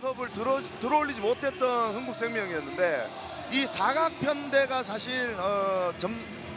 월드컵을 들어올리지 못했던 흥국생명이었는데 이 사각편대가 사실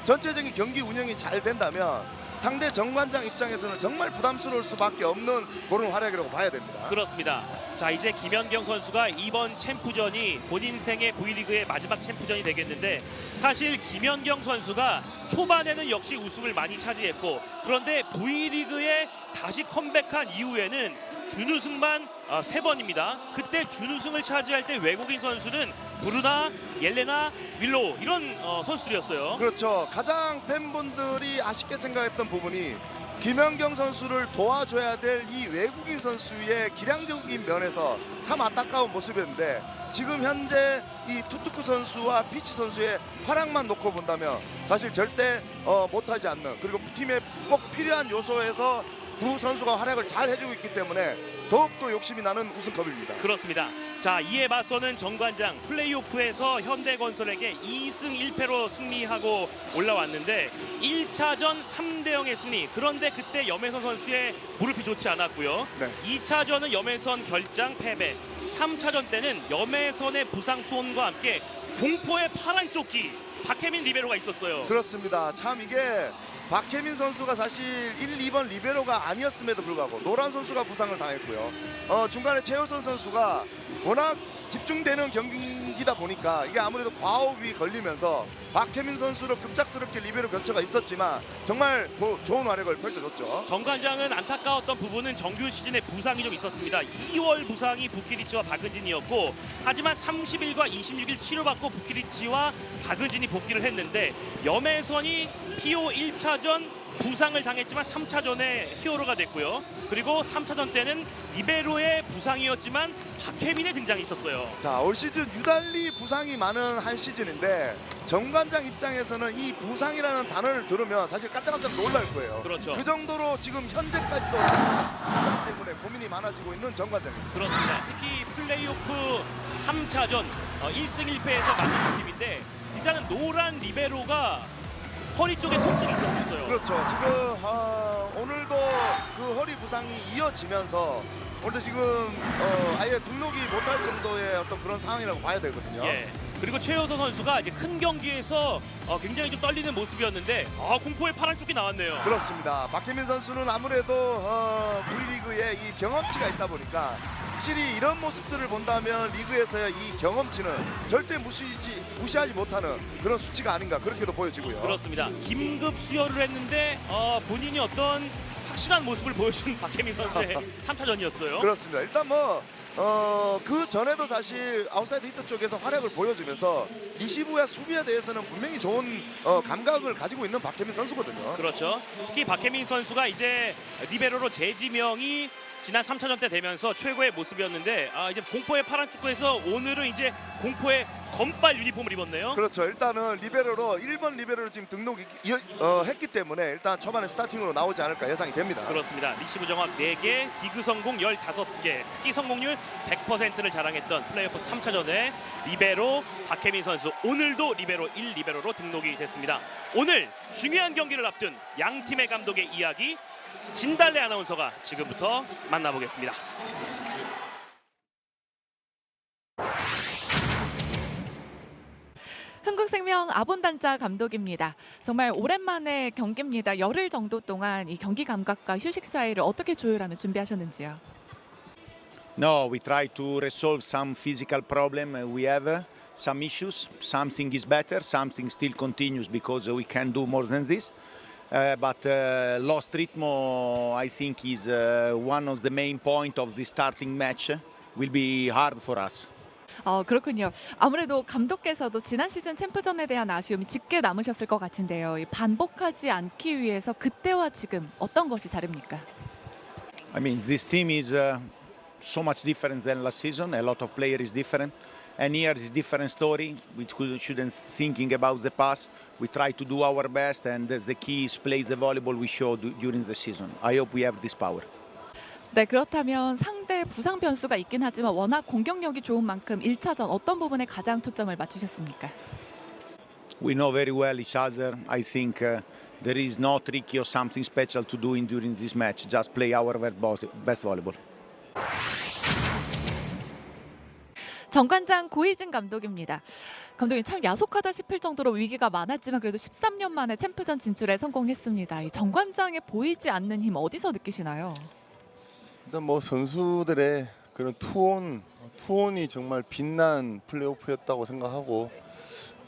전체적인 경기 운영이 잘 된다면 상대 정관장 입장에서는 정말 부담스러울 수밖에 없는 그런 활약이라고 봐야 됩니다. 그렇습니다. 자, 이제 김연경 선수가 이번 챔프전이 본인 생애 V리그의 마지막 챔프전이 되겠는데, 사실 김연경 선수가 초반에는 역시 우승을 많이 차지했고, 그런데 V리그에 다시 컴백한 이후에는 준우승만 3번입니다. 그때 준우승을 차지할 때 외국인 선수는 브루나, 옐레나, 윌로우 이런 선수들이었어요. 그렇죠. 가장 팬분들이 아쉽게 생각했던 부분이 김연경 선수를 도와줘야 될 이 외국인 선수의 기량적인 면에서 참 안타까운 모습이었는데, 지금 현재 이 투투쿠 선수와 피치 선수의 활약만 놓고 본다면 사실 절대 못하지 않는, 그리고 팀에 꼭 필요한 요소에서 두 선수가 활약을 잘 해주고 있기 때문에 더욱더 욕심이 나는 우승컵입니다. 그렇습니다. 자, 이에 맞서는 정관장, 플레이오프에서 현대건설에게 2승 1패로 승리하고 올라왔는데 1차전 3대0의 승리. 그런데 그때 염혜선 선수의 무릎이 좋지 않았고요. 네. 2차전은 염혜선 결장 패배. 3차전 때는 염혜선의 부상 투혼과 함께 공포의 파란 조끼 박혜민 리베로가 있었어요. 그렇습니다. 참 이게 박혜민 선수가 사실 1, 2번 리베로가 아니었음에도 불구하고 노란 선수가 부상을 당했고요. 중간에 최효선 선수가 워낙 집중되는 경기이다 보니까 이게 아무래도 과호흡이 걸리면서 박혜민 선수로 급작스럽게 리베로 교체가 있었지만 정말 좋은 활약을 펼쳐줬죠. 정관장은 안타까웠던 부분은 정규 시즌에 부상이 좀 있었습니다. 2월 부상이 부키리치와 박은진이었고, 하지만 30일과 26일 치료받고 부키리치와 박은진이 복귀를 했는데, 염혜선이 PO 1차전 부상을 당했지만 3차전에 히어로가 됐고요. 그리고 3차전 때는 리베로의 부상이었지만 박혜민의 등장이 있었어요. 자, 올 시즌 유달리 부상이 많은 한 시즌인데 정관장 입장에서는 이 부상이라는 단어를 들으면 사실 깜짝깜짝 놀랄 거예요. 그렇죠. 그 정도로 지금 현재까지도 부상 때문에 고민이 많아지고 있는 정관장입니다. 그렇습니다. 특히 플레이오프 3차전 1승 1패에서 만난 팀인데, 일단은 노란 리베로가 허리 쪽에 통증이 있었어요. 그렇죠. 지금 오늘도 그 허리 부상이 이어지면서 오늘도 지금 아예 등록이 못할 정도의 어떤 그런 상황이라고 봐야 되거든요. 예. 그리고 최효선 선수가 이제 큰 경기에서 굉장히 좀 떨리는 모습이었는데 공포의 파란 쪽이 나왔네요. 그렇습니다. 박혜민 선수는 아무래도 V리그에 이 경험치가 있다 보니까 확실히 이런 모습들을 본다면 리그에서의 이 경험치는 절대 무시하지 못하는 그런 수치가 아닌가, 그렇게도 보여지고요. 그렇습니다. 긴급 수혈을 했는데 본인이 어떤 확실한 모습을 보여준 박혜민 선수의 3차전이었어요. 그렇습니다. 일단 그 전에도 사실 아웃사이드 히트 쪽에서 활약을 보여주면서 리시브와 수비에 대해서는 분명히 좋은 감각을 가지고 있는 박혜민 선수거든요. 그렇죠. 특히 박혜민 선수가 이제 리베로로 재지명이 지난 3차전 때 되면서 최고의 모습이었는데, 이제 공포의 파란 축구에서 오늘은 이제 공포의 검빨 유니폼을 입었네요. 그렇죠. 일단은 리베로로 1번 리베로로 지금 등록이 했기 때문에 일단 초반에 스타팅으로 나오지 않을까 예상이 됩니다. 그렇습니다. 리시브 정확 4개, 디그 성공 15개, 특기 성공률 100%를 자랑했던 플레이오프 3차전에 리베로 박혜민 선수, 오늘도 리베로 1 리베로로 등록이 됐습니다. 오늘 중요한 경기를 앞둔 양 팀의 감독의 이야기, 진달래 아나운서가 지금부터 만나보겠습니다. 흥국생명 아본단자 감독입니다. 정말 오랜만에 경기입니다. 열흘 정도 동안 이 경기 감각과 휴식 사이를 어떻게 조율하며 준비하셨는지요? No, we try to resolve some physical problem we have, some issues. Something is better, something still continues because we can do more than this. But lost rhythm, I think, is one of the main point of the starting match. Will be hard for us. 그렇군요. 아무래도 감독께서도 지난 시즌 챔프전에 대한 아쉬움이 짙게 남으셨을 것 같은데요. 이 반복하지 않기 위해서 그때와 지금 어떤 것이 다릅니까? I mean, this team is so much different than last season. A lot of players is different. And here is different story. We shouldn't thinking about the past. We try to do our best, and the key is play the volleyball we showed during the season. I hope we have this power. 네, 그렇다면 상대 부상 변수가 있긴 하지만 워낙 공격력이 좋은 만큼 1차전 어떤 부분에 가장 초점을 맞추셨습니까? We know very well each other. I think there is no tricky or something special to do during this match. Just play our best volleyball. 정관장 고이진 감독입니다. 감독님 참 야속하다 싶을 정도로 위기가 많았지만 그래도 13년 만에 챔프전 진출에 성공했습니다. 이 정관장의 보이지 않는 힘 어디서 느끼시나요? 일단 뭐 선수들의 그런 투혼이 정말 빛난 플레이오프였다고 생각하고,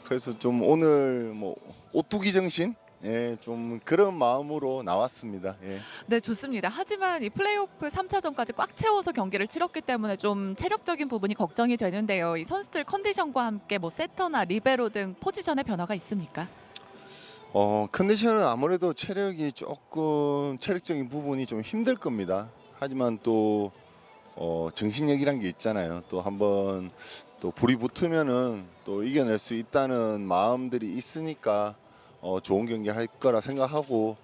그래서 좀 오늘 뭐 오뚜기 정신, 예, 좀 그런 마음으로 나왔습니다. 예. 네, 좋습니다. 하지만 이 플레이오프 3차전까지 꽉 채워서 경기를 치렀기 때문에 좀 체력적인 부분이 걱정이 되는데요. 이 선수들 컨디션과 함께 뭐 세터나 리베로 등 포지션의 변화가 있습니까? 컨디션은 아무래도 체력적인 부분이 좀 힘들 겁니다. 하지만 또 정신력이란 게 있잖아요. 또 한번 또 불이 붙으면은 또 이겨낼 수 있다는 마음들이 있으니까 좋은 경기 할 거라 생각하고,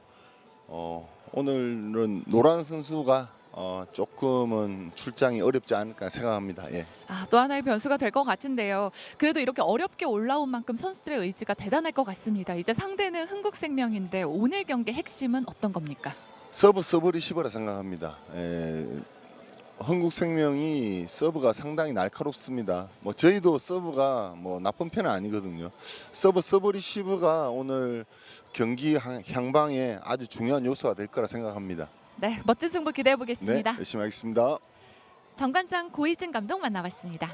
오늘은 노란 선수가 조금은 출장이 어렵지 않을까 생각합니다. 예. 또 하나의 변수가 될 것 같은데요. 그래도 이렇게 어렵게 올라온 만큼 선수들의 의지가 대단할 것 같습니다. 이제 상대는 흥국생명인데 오늘 경기 핵심은 어떤 겁니까? 서브 리시버라 생각합니다. 예. 흥국생명이 서브가 상당히 날카롭습니다. 뭐 저희도 서브가 뭐 나쁜 편은 아니거든요. 서브 리시브가 오늘 경기 향방에 아주 중요한 요소가 될 거라 생각합니다. 네, 멋진 승부 기대해 네, 보겠습니다. 열심히 하겠습니다. 정관장 고이진 감독 만나봤습니다.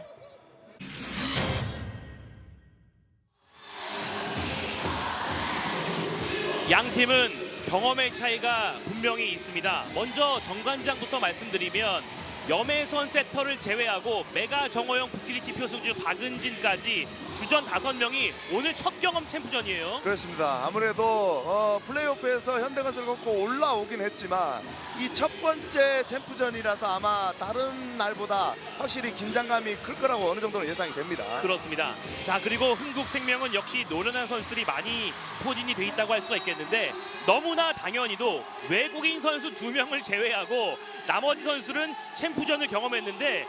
양 팀은 경험의 차이가 분명히 있습니다. 먼저 정관장부터 말씀드리면 염혜선 세터를 제외하고 메가 정호영, 부키리치, 표승주, 박은진까지 주전 5명이 오늘 첫 경험 챔프전이에요. 그렇습니다. 아무래도 플레이오프에서 현대건설을 걷고 올라오긴 했지만 이 첫 번째 챔프전이라서 아마 다른 날보다 확실히 긴장감이 클 거라고 어느 정도는 예상이 됩니다. 그렇습니다. 자, 그리고 흥국생명은 역시 노련한 선수들이 많이 포진이 돼 있다고 할 수가 있겠는데, 너무나 당연히도 외국인 선수 2명을 제외하고 나머지 선수는 챔프전을 경험했는데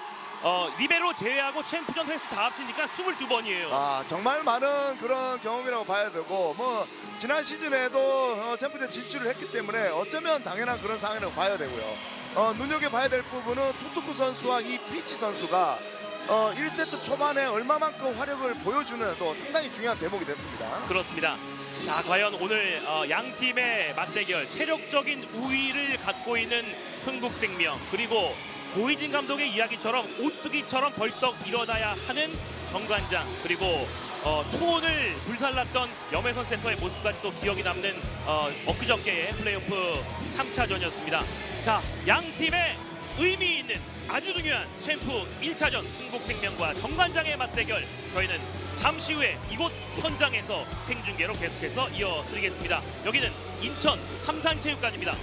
리베로 제외하고 챔프전 횟수 다 합치니까 22번이에요. 정말 많은 그런 경험이라고 봐야 되고, 뭐 지난 시즌에도 챔프전 진출을 했기 때문에 어쩌면 당연한 그런 상황이라고 봐야 되고요. 눈여겨봐야 될 부분은 투투쿠 선수와 이 피치 선수가 1세트 초반에 얼마만큼 화력을 보여주느냐도 상당히 중요한 대목이 됐습니다. 그렇습니다. 자, 과연 오늘 양 팀의 맞대결, 체력적인 우위를 갖고 있는 흥국생명, 그리고 고이진 감독의 이야기처럼 오뚜기처럼 벌떡 일어나야 하는 정관장, 그리고 투혼을 불살랐던 염혜선 센터의 모습까지 또 기억이 남는 엊그저께의 플레이오프 3차전이었습니다. 자, 양 팀의 의미 있는 아주 중요한 챔프 1차전 흥국생명과 정관장의 맞대결, 저희는 잠시 후에 이곳 현장에서 생중계로 계속해서 이어드리겠습니다. 여기는 인천 삼산체육관입니다.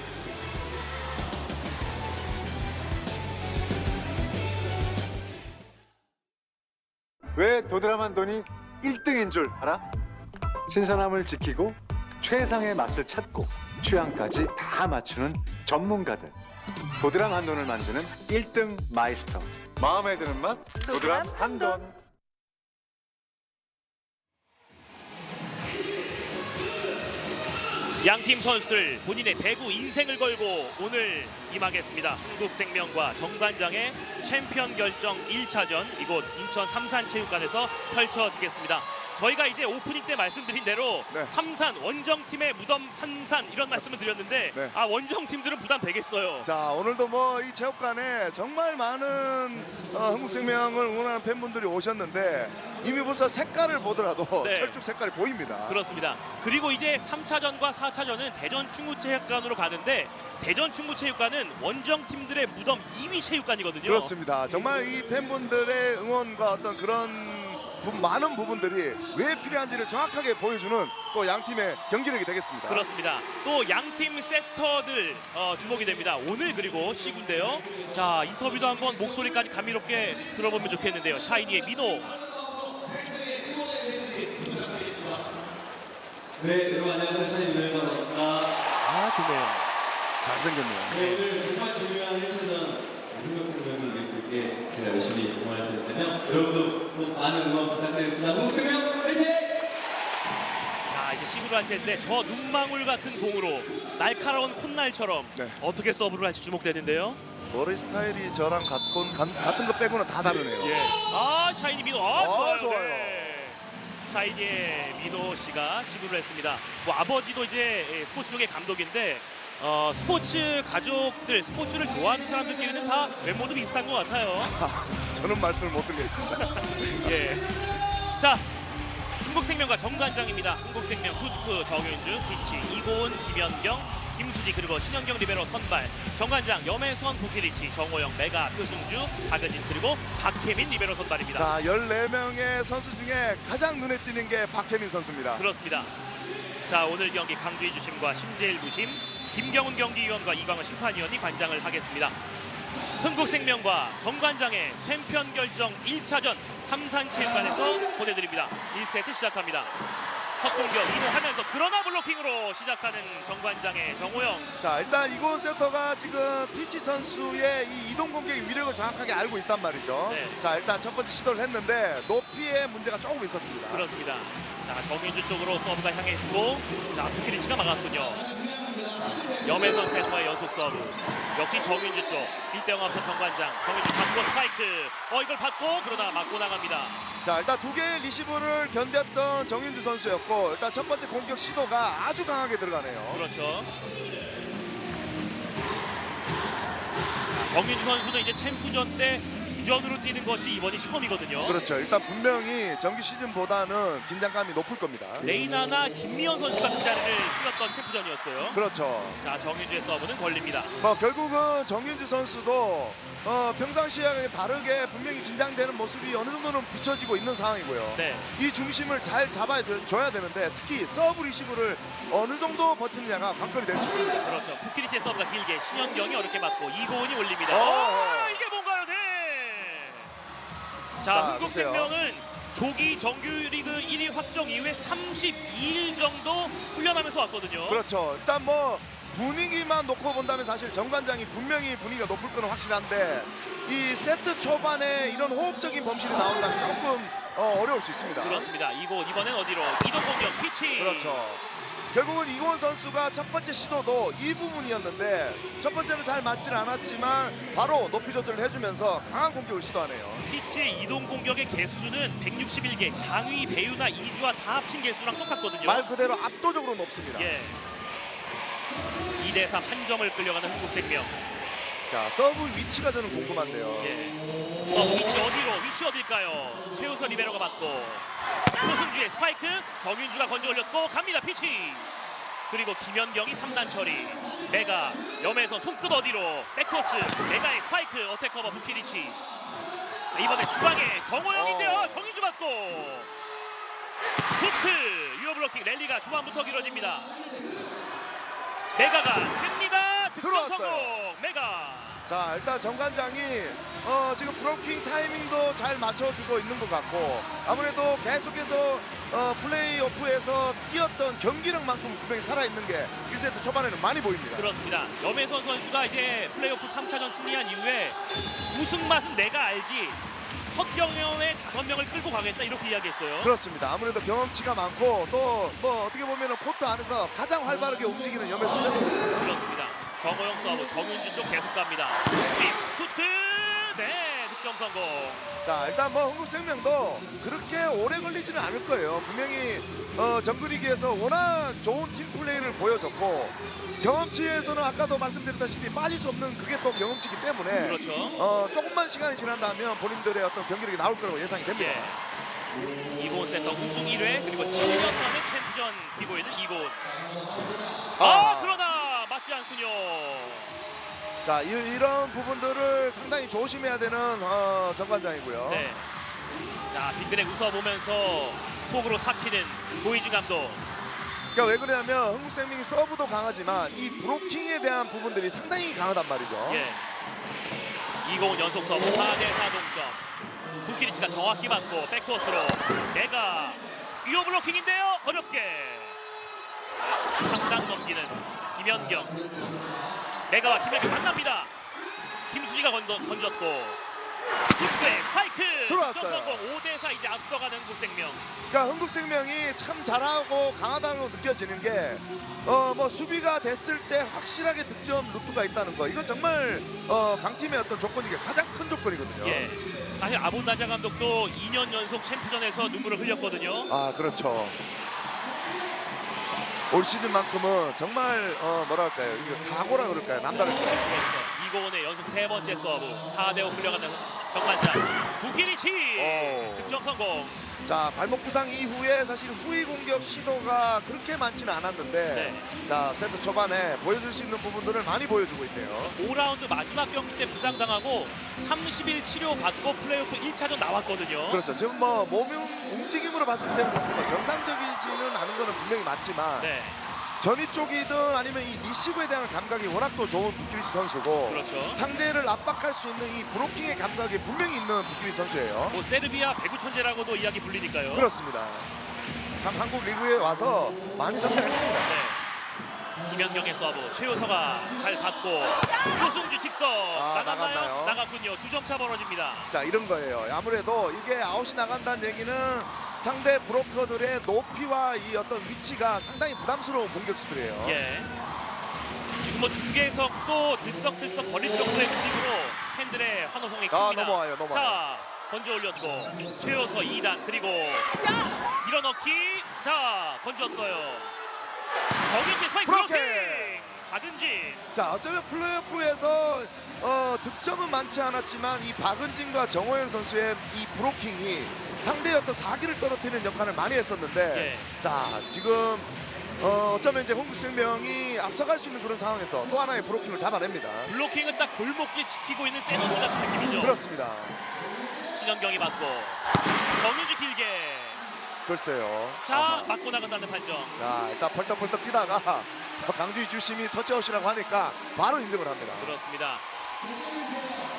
왜 도드라만돈이 1등인 줄 알아? 신선함을 지키고 최상의 맛을 찾고 취향까지 다 맞추는 전문가들. 도드람 한돈을 만드는 1등 마이스터. 마음에 드는 맛 도드람 한돈. 양팀 선수들 본인의 배구 인생을 걸고 오늘 임하겠습니다. 흥국생명과 정관장의 챔피언 결정 1차전, 이곳 인천 삼산체육관에서 펼쳐지겠습니다. 저희가 이제 오프닝 때 말씀드린 대로 네. 삼산 원정팀의 무덤 삼산 이런 말씀을 드렸는데 네. 원정팀들은 부담되겠어요. 자, 오늘도 뭐 이 체육관에 정말 많은 흥국생명을 응원하는 팬분들이 오셨는데 이미 벌써 색깔을 보더라도 네. 철쭉 색깔이 보입니다. 그렇습니다. 그리고 이제 3차전과 4차전은 대전 충무체육관으로 가는데, 대전 충무체육관은 원정팀들의 무덤 2위 체육관이거든요. 그렇습니다. 정말 이 팬분들의 응원과 어떤 그런 많은 부분들이 왜 필요한지를 정확하게 보여주는 또 양팀의 경기력이 되겠습니다. 그렇습니다. 또 양팀 세터들 주목이 됩니다. 오늘 그리고 시구인데요. 자, 인터뷰도 한번 목소리까지 감미롭게 들어보면 좋겠는데요. 샤이니의 민호. 네, 여러분 안녕하세요. 샤이니입니다. 반갑습니다. 좋네요. 잘생겼네요. 네, 오늘 정말 중요한 1차전 흥국생명을 이길 수 있게 제가 열심히 응원할 테니까요. 여러분도 꼭 많은 응원 부탁드리겠습니다. 흥국생명 화이팅! 자, 이제 시구를 할 텐데 저 눈망울 같은 공으로 날카로운 콧날처럼 네. 어떻게 서브를 할지 주목되는데요. 머리 스타일이 저랑 같은 것 빼고는 다 다르네요. 예. 샤이니 민호. 좋아요. 좋아요. 네. 샤이니의 민호 씨가 시구를 했습니다. 뭐 아버지도 이제 스포츠 쪽의 감독인데 스포츠 가족들, 스포츠를 좋아하는 사람들끼리는 다 외모도 비슷한 것 같아요. 저는 말씀을 못 드리겠습니다. 예. 자, 흥국생명과 정관장입니다. 흥국생명 굿프 정윤주, 피치 이고은, 김연경, 김수지 그리고 신현경 리베로 선발, 정관장 염혜선, 부키리치, 정호영, 메가, 표승주, 박은진 그리고 박혜민 리베로 선발입니다. 자, 14명의 선수 중에 가장 눈에 띄는 게 박혜민 선수입니다. 그렇습니다. 자, 오늘 경기 강주희 주심과 심재일 부심, 김경훈 경기위원과 이광호 심판위원이 관장을 하겠습니다. 흥국생명과 정관장의 챔피언 결정 1차전 삼산체육관에서 보내드립니다. 1세트 시작합니다. 첫 공격 이동하면서 그러나 블로킹으로 시작하는 정관장의 정호영. 자, 일단 이고은 세터가 지금 피치 선수의 이 이동 공격의 위력을 정확하게 알고 있단 말이죠. 네. 자, 일단 첫 번째 시도를 했는데 높이에 문제가 조금 있었습니다. 그렇습니다. 자, 정윤주 쪽으로 서브가 향했고, 자, 부키리치가 막았군요. 염혜선 세터의 연속 서브. 역시 정윤주 쪽 1대0 앞선 정관장. 정윤주 잡고 스파이크. 이걸 받고 그러나 맞고 나갑니다. 자, 일단 두 개의 리시브를 견뎠던 정윤주 선수였고, 일단 첫 번째 공격 시도가 아주 강하게 들어가네요. 그렇죠. 정윤주 선수는 이제 챔프전 때 주전으로 뛰는 것이 이번이 처음이거든요. 그렇죠. 일단 분명히 정규 시즌보다는 긴장감이 높을 겁니다. 레이나나 김미연 선수가 그 자리를 뛰었던 챔프전이었어요. 그렇죠. 자, 정윤주의 서브는 걸립니다. 결국은 정윤주 선수도 평상시에 다르게 분명히 긴장되는 모습이 어느 정도는 비춰지고 있는 상황이고요. 네. 이 중심을 잘 잡아줘야 되는데 특히 서브 리시브를 어느 정도 버티느냐가 관건이 될 수 있습니다. 그렇죠. 부키리치의 서브가 길게 신현경이 어렵게 맞고 이고은이 올립니다. 이게 뭔가요? 네. 자, 흥국생명은 조기 정규리그 1위 확정 이후에 32일 정도 훈련하면서 왔거든요. 그렇죠. 일단 분위기만 놓고 본다면 사실 정관장이 분명히 분위기가 높을 거는 확실한데 이 세트 초반에 이런 호흡적인 범실이 나온다면 조금 어려울 수 있습니다. 그렇습니다. 이번엔 어디로? 이동 공격 피치. 그렇죠. 결국은 이고은 선수가 첫 번째 시도도 이 부분이었는데 첫 번째는 잘 맞지는 않았지만 바로 높이 조절을 해주면서 강한 공격을 시도하네요. 피치의 이동 공격의 개수는 161개, 장위, 배유나 이주와 다 합친 개수랑 똑같거든요. 말 그대로 압도적으로 높습니다. 예. 2대3 한 점을 끌려가는 흥국생명. 자, 서브 위치가 저는 궁금한데요. 예. 위치 어딜까요? 최우선 리베로가 맞고 표승주의 스파이크, 정윤주가 건져 올렸고 갑니다. 피치. 그리고 김연경이 3단 처리. 메가, 염에서 손끝 어디로 백토스, 메가의 스파이크, 어택 커버 부키리치. 자, 이번에 중앙에 정호영인데요. 정윤주 맞고 후크, 유어 블로킹. 랠리가 초반부터 길어집니다. 메가가 됩니다. 득점 들어왔어요. 성공. 메가. 자, 일단 정관장이 지금 브로킹 타이밍도 잘 맞춰주고 있는 것 같고 아무래도 계속해서 플레이오프에서 뛰었던 경기력만큼 분명히 살아있는 게 1세트 초반에는 많이 보입니다. 그렇습니다. 염혜선 선수가 이제 플레이오프 3차전 승리한 이후에 우승 맛은 내가 알지 첫 경연에 5명을 끌고 가겠다 이렇게 이야기했어요. 그렇습니다. 아무래도 경험치가 많고 또 어떻게 보면 코트 안에서 가장 활발하게 움직이는 염혜선 세터거든요. 그렇습니다. 정호영 서브 정윤주 쪽 계속 갑니다. 투트 네 득점 성공. 자, 일단 흥국생명도 그렇게 오래 걸리지는 않을 거예요. 분명히 정규리그에서 워낙 좋은 팀 플레이를 보여줬고 경험치에서는 아까도 말씀드렸다시피 빠질 수 없는 그게 또 경험치이기 때문에 그렇죠. 조금만 시간이 지난다면 본인들의 어떤 경기력이 나올 거라고 예상이 됩니다. 예. 이고은 센터 우승 1회 그리고 7년 만에 챔피언 뛰고 있는 이고은. 그러나 맞지 않군요. 자, 이런 부분들을 상당히 조심해야 되는 정관장이고요. 네. 자, 빙그레 웃어보면서 속으로 삭히는 고이진 감독. 그러니까 왜 그러냐면 흥국생명이 서브도 강하지만 이 브로킹에 대한 부분들이 상당히 강하단 말이죠. 예. 이고은 연속 서브 4대4 동점. 부키리치가 정확히 맞고 백토스로 메가 위어 블로킹인데요. 어렵게 상당 넘기는 김연경. 메가와 김연경 만납니다. 김수지가 건졌고 부크의 스파이크. 들어왔어요. 됐어요. 성공 5대4 이제 앞서가는 한국생명. 그러니까 흥국생명이 참 잘하고 강하다고 느껴지는 게 뭐 수비가 됐을 때 확실하게 득점 루트가 있다는 거. 이건 정말 강팀의 어떤 조건이게 가장 큰 조건이거든요. 예. 사실 아본다자 감독도 2년 연속 챔프전에서 눈물을 흘렸거든요. 아 그렇죠. 올 시즌만큼은 정말 뭐랄까요, 이거 각오라 그럴까요, 남다를까요. 그렇죠. 이고은의 연속 3번째 서브 4대5 끌려가는 정관장 부키리치 오. 득점 성공. 자, 발목 부상 이후에 사실 후위 공격 시도가 그렇게 많지는 않았는데 네. 자, 세트 초반에 보여줄 수 있는 부분들을 많이 보여주고 있네요. 5라운드 마지막 경기 때 부상당하고 30일 치료받고 플레이오프 1차전 나왔거든요. 그렇죠. 지금 뭐 몸 움직임으로 봤을 때는 사실 뭐 정상적이지는 않은 거는 분명히 맞지만 네, 전위 쪽이든 아니면 이 리시브에 대한 감각이 워낙 또 좋은 부키리치 선수고 그렇죠. 상대를 압박할 수 있는 이 브로킹의 감각이 분명히 있는 부키리치 선수예요. 뭐 세르비아 배구 천재라고도 이야기 불리니까요. 그렇습니다. 참 한국 리그에 와서 많이 성장했습니다. 네. 김연경의 서브 최효서가 잘 받고 표승주 직선 나갔나요? 나갔나요? 나갔군요. 2점 차 벌어집니다. 자, 이런 거예요. 아무래도 이게 아웃이 나간다는 얘기는 상대 브로커들의 높이와 이 어떤 위치가 상당히 부담스러운 공격수들이에요. 예. 지금 뭐 중계석도 들썩들썩 거릴 정도의 분위기로 팬들의 환호성이 큽니다. 넘어와요. 자, 건져 올렸고 최효서 2단 그리고 밀어넣기. 자, 건졌어요. 정인진 스파이크 브로킹! 브로킹! 박은진. 자, 어쩌면 플레이오프에서 득점은 많지 않았지만 이 박은진과 정호연 선수의 이 브로킹이 상대의 어떤 사기를 떨어뜨리는 역할을 많이 했었는데 예. 자, 지금 어쩌면 이제 흥국생명이 앞서갈 수 있는 그런 상황에서 또 하나의 브로킹을 잡아냅니다. 블로킹은 딱 골목길 지키고 있는 세노드 같은 느낌이죠. 그렇습니다. 신현경이 맞고 정인주 길게. 글쎄요. 자, 맞고 나간다는 판정. 자, 일단 펄떡펄떡 뛰다가 강주희 주심이 터치아웃이라고 하니까 바로 인정을 합니다. 그렇습니다.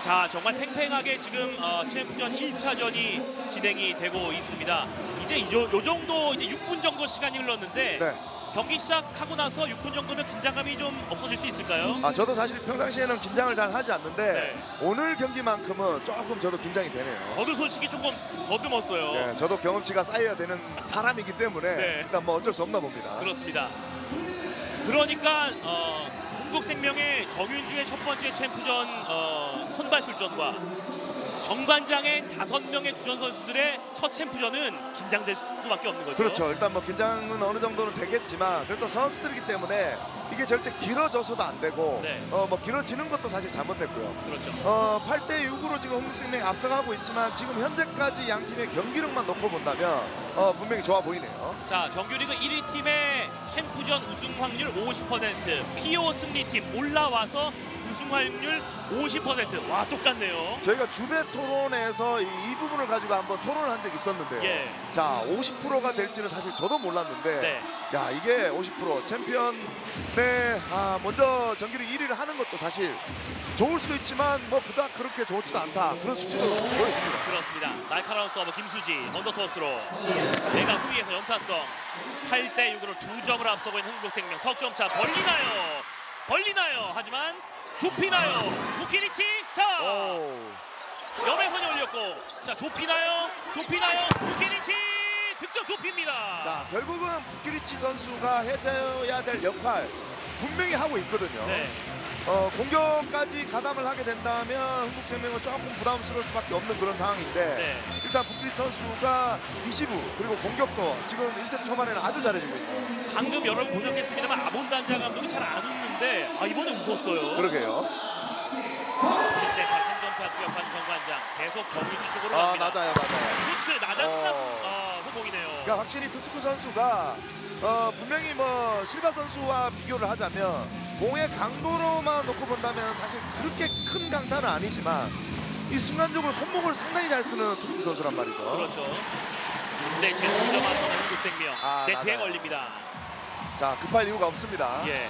자, 정말 팽팽하게 지금 챔프전 1차전이 진행이 되고 있습니다. 이제 요 정도 이제 6분 정도 시간이 흘렀는데 네. 경기 시작하고 나서 6분 정도면 긴장감이 좀 없어질 수 있을까요? 아, 저도 사실 평상시에는 긴장을 잘 하지 않는데 네. 오늘 경기만큼은 조금 저도 긴장이 되네요. 저도 솔직히 조금 더듬었어요. 네, 저도 경험치가 쌓여야 되는 사람이기 때문에 네. 일단 뭐 어쩔 수 없나 봅니다. 그렇습니다. 그러니까 흥국생명의 정윤주의 첫 번째 챔프전 선발 출전과 정관장의 5명의 주전 선수들의 첫 챔프전은 긴장될 수밖에 없는 거죠. 그렇죠. 일단 뭐 긴장은 어느 정도는 되겠지만 그래도 선수들이기 때문에 이게 절대 길어져서도 안 되고 네. 뭐 길어지는 것도 사실 잘못됐고요. 그렇죠. 8대 6으로 지금 흥국생명이 앞서가고 있지만 지금 현재까지 양 팀의 경기력만 놓고 본다면 분명히 좋아 보이네요. 자, 정규리그 1위 팀의 챔프전 우승 확률 50%, PO 승리팀 올라와서 우승 확률 50%. 와, 똑같네요. 저희가 주배 토론에서 이 부분을 가지고 한번 토론을 한 적이 있었는데요. 예. 자, 50%가 될지는 사실 저도 몰랐는데 네. 야, 이게 50% 챔피언 먼저 정규리그 1위를 하는 것도 사실 좋을 수도 있지만 뭐 그닥 그렇게 좋지도 않다. 그런 수치로 보여집니다. 그렇습니다. 날카로운 서브 김수지 언더토스로 내가 후위에서 연타성 8대 6으로 2점을 앞서고 있는 흥국생명. 석점차 벌리나요? 하지만 좁히나요? 부키리치. 자, 염혜선이 올렸고 자, 좁히나요? 부키리치 득점 좁힙니다. 자, 결국은 부키리치 선수가 해줘야 될 역할 분명히 하고 있거든요. 네. 공격까지 가담을 하게 된다면 흥국생명은 조금 부담스러울 수밖에 없는 그런 상황인데 네. 일단 부키리치 선수가 리시브 그리고 공격도 지금 1세트 초반에는 아주 잘해주고 있네요. 방금 여러분 보셨겠습니다만 아본단자 감독이 잘 안 웃는데 이번에 웃었어요. 그러게요. 10대 8 한 점 차 추격하는 정관장 계속 정윤주 쪽으로 갑니다. 낮아요. 투트 낮았으나 후공이네요. 그러니까 확실히 투투쿠 선수가 분명히 뭐 실바 선수와 비교를 하자면 공의 강도로만 놓고 본다면 사실 그렇게 큰 강타는 아니지만 이 순간적으로 손목을 상당히 잘 쓰는 투투쿠 선수란 말이죠. 그렇죠. 근데 지금 2점 앞서는 흥국생명. 아, 내 뒤에 낮아요. 걸립니다. 자, 급할 이유가 없습니다. 예.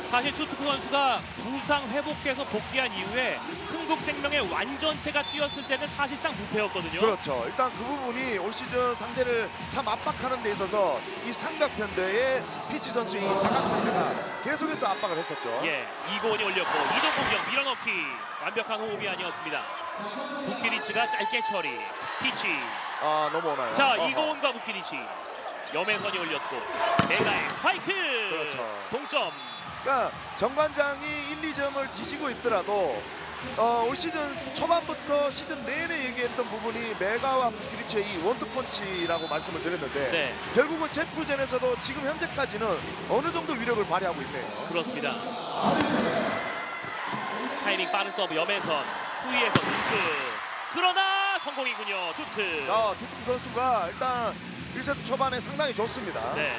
사실 투투쿠 선수가 부상 회복해서 복귀한 이후에 흥국생명의 완전체가 뛰었을 때는 사실상 무패였거든요. 그렇죠. 일단 그 부분이 올 시즌 상대를 참 압박하는 데 있어서 이 삼각편대의 피치 선수의 이 사각편대가 계속해서 압박을 했었죠. 예, 이고은이 올렸고 이동 공격 밀어넣기 완벽한 호흡이 아니었습니다. 부키리치가 짧게 처리. 피치. 아, 넘어오나요? 자, 어허. 이고은과 부키리치. 염혜선이 올렸고 메가의 스파이크. 그렇죠. 동점. 그러니까 정관장이 1, 2점을 뒤지고 있더라도 올 시즌 초반부터 시즌 내내 얘기했던 부분이 메가와 부키리치의 이 원투펀치라고 말씀을 드렸는데 네, 결국은 챔프전에서도 지금 현재까지는 어느 정도 위력을 발휘하고 있네요. 그렇습니다. 타이밍 빠른 서브 염혜선. 후위에서 투트. 그러나 성공이군요. 투트. 자, 두투 선수가 일단 1세트 초반에 상당히 좋습니다. 네.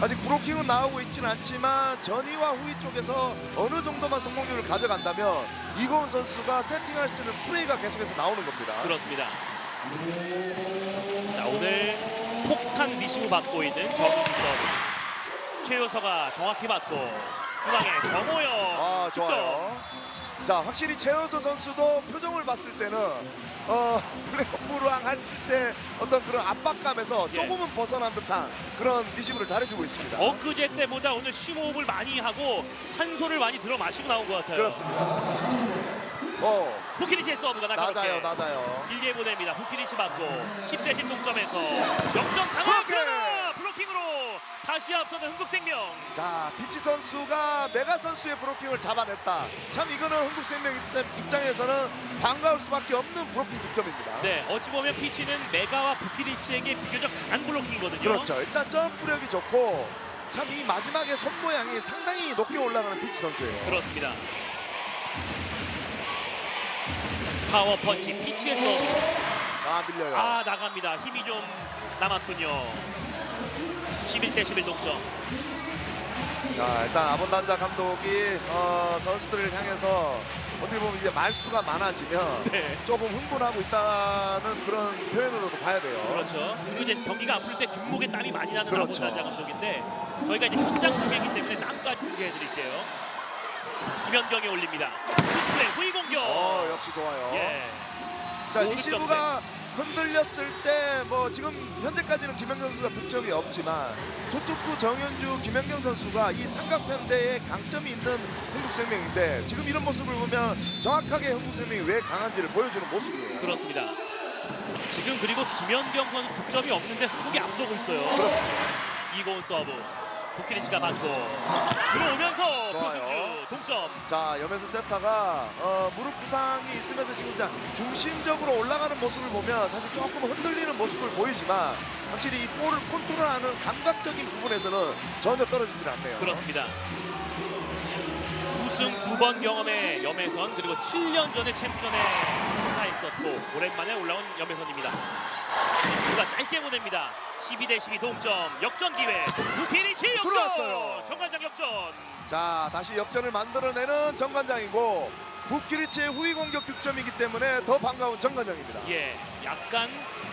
아직 브로킹은 나오고 있지는 않지만 전위와 후위 쪽에서 어느 정도만 성공률을 가져간다면 이고은 선수가 세팅할 수 있는 플레이가 계속해서 나오는 겁니다. 그렇습니다. 자, 오늘 폭탄 리시브 받고 있는 정윤 서브. 최효서가 정확히 받고 중앙에 정호영. 아, 득점. 좋아요. 자, 확실히 최효서 선수도 표정을 봤을 때는 플레이오프랑 했을 때 어떤 그런 압박감에서 예. 조금은 벗어난 듯한 그런 리시브를 잘해주고 있습니다. 엊그제 때보다 오늘 심호흡을 많이 하고 산소를 많이 들어 마시고 나온 것 같아요. 그렇습니다. 부키리치의 서브가 날카롭게 낮아요. 길게 보냅니다. 부키리치 받고 10대 10 동점에서 역전 강화. 브로킹! 그러나 블로킹으로 다시 앞서는 흥국생명. 자, 피치 선수가 메가 선수의 브로킹을 잡아냈다. 참 이거는 흥국생명 입장에서는 반가울 수밖에 없는 브로킹 득점입니다. 네, 어찌 보면 피치는 메가와 부키리치에게 비교적 강한 블로킹이거든요. 그렇죠. 일단 점프력이 좋고 참 이 마지막에 손 모양이 상당히 높게 올라가는 피치 선수예요. 그렇습니다. 파워 펀치 피치의 서브. 아, 밀려요. 아, 나갑니다. 힘이 좀 남았군요. 11대 11 동점. 자, 일단 아본단자 감독이 선수들을 향해서 어떻게 보면 이제 말수가 많아지면 네. 조금 흥분하고 있다는 그런 표현으로도 봐야 돼요. 그렇죠. 그리고 이제 경기가 앞을 때 뒷목에 땀이 많이 나는 그렇죠. 아본단자 감독인데 저희가 이제 현장 중계이기 때문에 땀까지 중계해드릴게요. 김연경이 올립니다. 투투의 후위 공격. 역시 좋아요. 예. 자, 오득점제. 리시브가 흔들렸을 때 뭐 지금 현재까지는 김연경 선수가 득점이 없지만 투투쿠 정현주 김연경 선수가 이 삼각편대에 강점이 있는 흥국생명인데 지금 이런 모습을 보면 정확하게 흥국생명이 왜 강한지를 보여주는 모습이에요. 그렇습니다. 지금 그리고 김연경 선수 득점이 없는데 흥국이 앞서고 있어요. 그렇습니다. 이고은 서브. 부키리치가 받고 들어오면서 좋아요. 표승주 동점. 자, 염혜선 세타가 무릎 부상이 있으면서 지금 중심적으로 올라가는 모습을 보면 사실 조금 흔들리는 모습을 보이지만 확실히 이 볼을 컨트롤하는 감각적인 부분에서는 전혀 떨어지질 않네요. 그렇습니다. 우승 2번 경험의 염혜선, 그리고 7년 전에 챔피언에 참가했었고 오랜만에 올라온 염혜선입니다. 누가 짧게 보냅니다. 12대 12 동점. 역전 기회. 부키리치 역전. 들어왔어요. 정관장 역전. 자, 다시 역전을 만들어내는 정관장이고 부키리치의 후위 공격 득점이기 때문에 더 반가운 정관장입니다. 예, 약간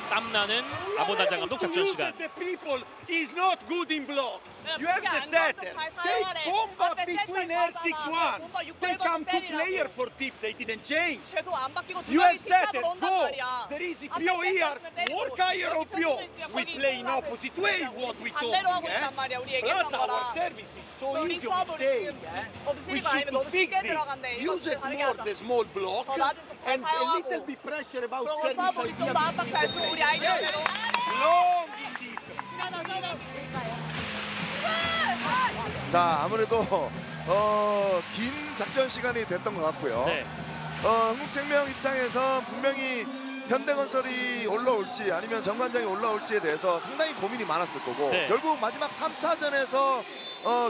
땀나는 아본단장 감독 작전 시간. The people is not good in block. You have the setter. Take bomba between air 6-1. They come to player for tips. They didn't change. 계속 안 바뀌고 두 You 명이 have setter. 틱탑으로 온단 Go. 말이야. There is 앞에 PO here. 세트였으면 때리고 Work higher on 여기 PO. 편집도 있으면 We 거기 play in 있는 opposite way. What we told 반대로 하고 you. 있단 말이야. 우리 얘기했던 Plus our 거랑. service is so 우리 easy on 서브를 mistake. 지금 We 업시리가 should 아니면 너무 fix 쉽게 this. 들어간대. 이거 Use it 다르게 more 하자. the small block 더 낮은 쪽잘 and a little 사용하고 bit pressure about 그런 거 service 서브를 좀 더 압박 잘 줘. 우리 아이디어대로. Long in defense. 자, 아무래도 긴 작전 시간이 됐던 것 같고요. 네, 흥국생명 입장에서 분명히 현대건설이 올라올지 아니면 정관장이 올라올지에 대해서 상당히 고민이 많았을 거고 네. 결국 마지막 3차전에서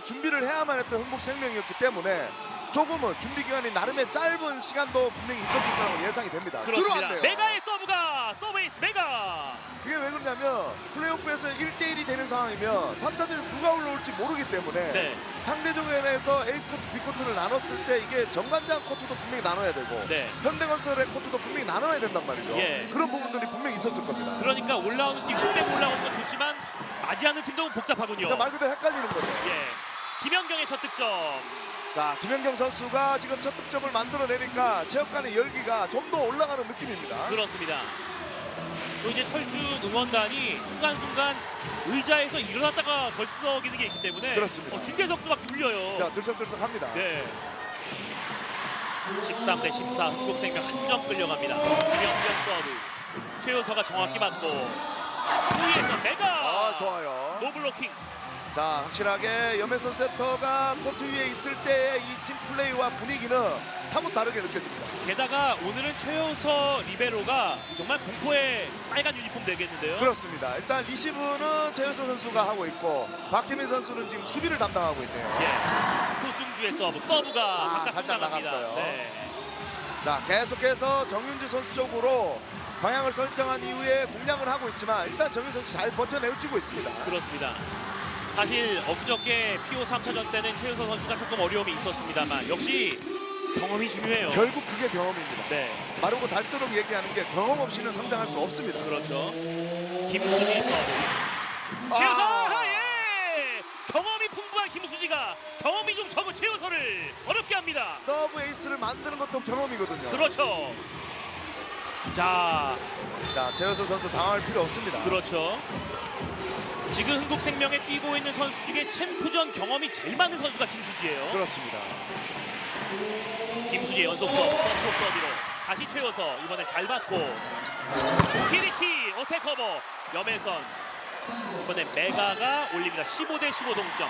준비를 해야만 했던 흥국생명이었기 때문에 조금은 준비 기간이 나름의 짧은 시간도 분명히 있었을 거라고 예상이 됩니다. 그렇습니다. 들어왔네요. 메가의 서브가 서브에이스 메가. 그게 왜 그러냐면 플레이오프에서 1대1이 되는 상황이면 3차전에서 누가 올라올지 모르기 때문에 네, 상대조연에서 A코트, B코트를 나눴을 때 이게 정관장 코트도 분명히 나눠야 되고 네. 현대건설의 코트도 분명히 나눠야 된단 말이죠. 예. 그런 부분들이 분명히 있었을 겁니다. 그러니까 올라오는 팀 힘내고 올라오는 건 좋지만 맞이하는 팀도 복잡하군요. 그러니까 말 그대로 헷갈리는 거죠. 예. 김연경의 첫 득점. 자, 김연경 선수가 지금 첫 득점을 만들어내니까 체육관의 열기가 좀 더 올라가는 느낌입니다. 그렇습니다. 또 이제 철쭉 응원단이 순간순간 의자에서 일어났다가 벌써기는 게 있기 때문에 그렇습니다. 중계석도 막 울려요. 자, 들썩들썩합니다. 네. 13대 14 흥국생명 한 점 끌려갑니다. 김연경 서브. 최효서가 정확히 맞고 후위에서 메가. 아, 좋아요. 노블로킹. 자, 확실하게 염혜선 세터가 코트 위에 있을 때의 이 팀 플레이와 분위기는 사뭇 다르게 느껴집니다. 게다가 오늘은 최효서 리베로가 정말 공포의 빨간 유니폼 되겠는데요. 그렇습니다. 일단 리시브는 최효선 선수가 하고 있고 박혜민 선수는 지금 수비를 담당하고 있네요. 예. 호승주의 서브가 바깥 살짝 나갑니다. 나갔어요. 네. 자, 계속해서 정윤주 선수 쪽으로 방향을 설정한 이후에 공략을 하고 있지만 일단 정윤주 선수 잘 버텨내주고 있습니다. 그렇습니다. 사실 엊그저께 PO 3차전 때는 최효서 선수가 조금 어려움이 있었습니다만 역시 경험이 중요해요. 결국 그게 경험입니다. 네, 마르고 닳도록 얘기하는 게 경험 없이는 성장할 수 없습니다. 그렇죠. 김수지 서브. 최효서 예! 경험이 풍부한 김수지가 경험이 좀 적은 최효서를 어렵게 합니다. 서브 에이스를 만드는 것도 경험이거든요. 그렇죠. 자, 최효선 선수 당할 필요 없습니다. 그렇죠. 지금 흥국생명에 뛰고 있는 선수 중에 챔프전 경험이 제일 많은 선수가 김수지예요. 그렇습니다. 김수지 연속 서브, 서브 어디로 다시 최효서 이번엔 잘 받고 키리치 어택 커버 염혜선 이번엔 메가가 올립니다. 15대 15 동점.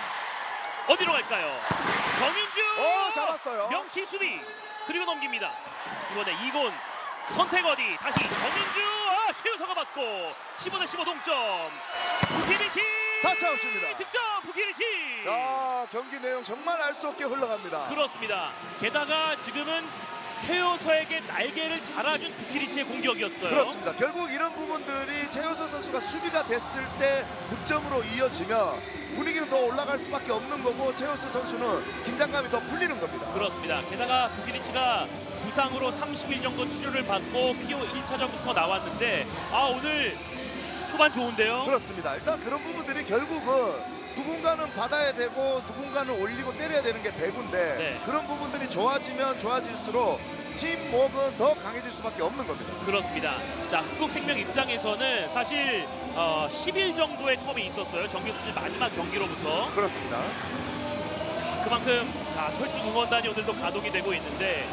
어디로 갈까요? 정윤주 잡았어요. 명치 수비 그리고 넘깁니다. 이번에 이곤 선택 어디 다시 정윤주 최효서가 받고 15대 15 동점. 부키리치 타치아웃입니다. 득점 부키리치. 경기 내용 정말 알 수 없게 흘러갑니다. 그렇습니다. 게다가 지금은 최효서에게 날개를 달아준 부키리치의 공격이었어요. 그렇습니다. 결국 이런 부분들이 최효서 선수가 수비가 됐을 때 득점으로 이어지면 분위기는 더 올라갈 수밖에 없는 거고 최효서 선수는 긴장감이 더 풀리는 겁니다. 그렇습니다. 게다가 부키리치가 부상으로 30일 정도 치료를 받고 PO 1차전부터 나왔는데 오늘 초반 좋은데요. 그렇습니다. 일단 그런 부분들이 결국은 누군가는 받아야 되고 누군가는 올리고 때려야 되는 게 배구인데 네. 그런 부분들이 좋아지면 좋아질수록 팀워크는 더 강해질 수밖에 없는 겁니다. 그렇습니다. 자, 흥국생명 입장에서는 사실 10일 정도의 텀이 있었어요. 정규 시즌 마지막 경기로부터. 그렇습니다. 자, 그만큼 철쭉 응원단이 오늘도 가동이 되고 있는데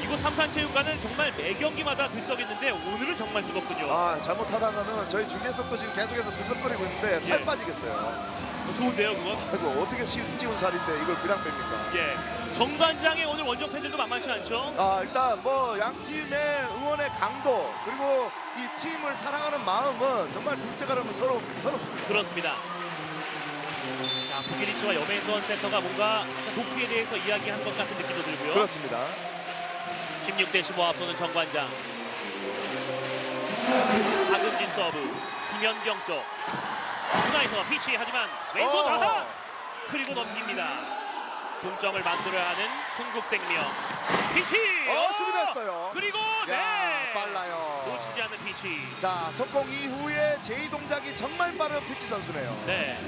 이곳 삼산체육관은 정말 매 경기마다 들썩이는데 오늘은 정말 뜨겁군요. 잘못하다가는 저희 중계석도 지금 계속해서 들썩거리고 있는데 살 예. 빠지겠어요. 좋은데요, 그건? 아이고, 어떻게 찌운 살인데 이걸 그냥 뺍니까? 예. 정관장의 오늘 원정 팬들도 만만치 않죠? 일단 양 팀의 응원의 강도 그리고 이 팀을 사랑하는 마음은 정말 둘째가 되면 서럽습니다. 그렇습니다. 자, 부키리치와 염혜선 센터가 뭔가 높이에 대해서 이야기한 것 같은 느낌도 들고요. 그렇습니다. 16대 15 앞서는 정관장. 박은진 서브. 김연경 쪽. 중앙에서 피치 하지만 왼손 그리고 넘깁니다. 동점을 만들어야 하는 흥국생명. 피치. 수비됐어요. 그리고 빨라요. 놓치지 않는 피치. 자, 속공 이후에 제2 동작이 정말 빠른 피치 선수네요. 네.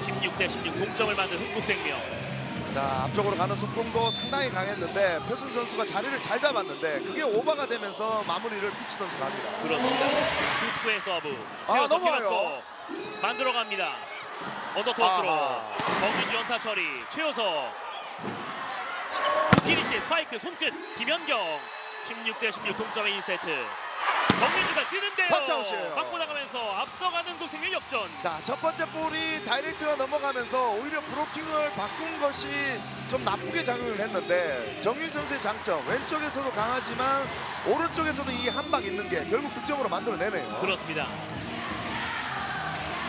16대 16 동점을 만든 흥국생명. 자, 앞쪽으로 가는 속공도 상당히 강했는데 표순 선수가 자리를 잘 잡았는데 그게 오버가 되면서 마무리를 피치 선수가 합니다. 그렇습니다. 굿구의 서브. 넘어가요. 만들어갑니다. 언더토스로 정윤 연타 처리. 최효서. 키리치의 스파이크 손끝. 김연경. 16대 16 동점의 1세트. 정윤주가 뛰는데요. 터치아웃이에요. 맞고 나가면서 앞서가는 흥국생명 역전. 자, 첫 번째 볼이 다이렉트가 넘어가면서 오히려 브로킹을 바꾼 것이 좀 나쁘게 작용을 했는데 정윤 선수의 장점 왼쪽에서도 강하지만 오른쪽에서도 이 한 방 있는 게 결국 득점으로 만들어내네요. 그렇습니다.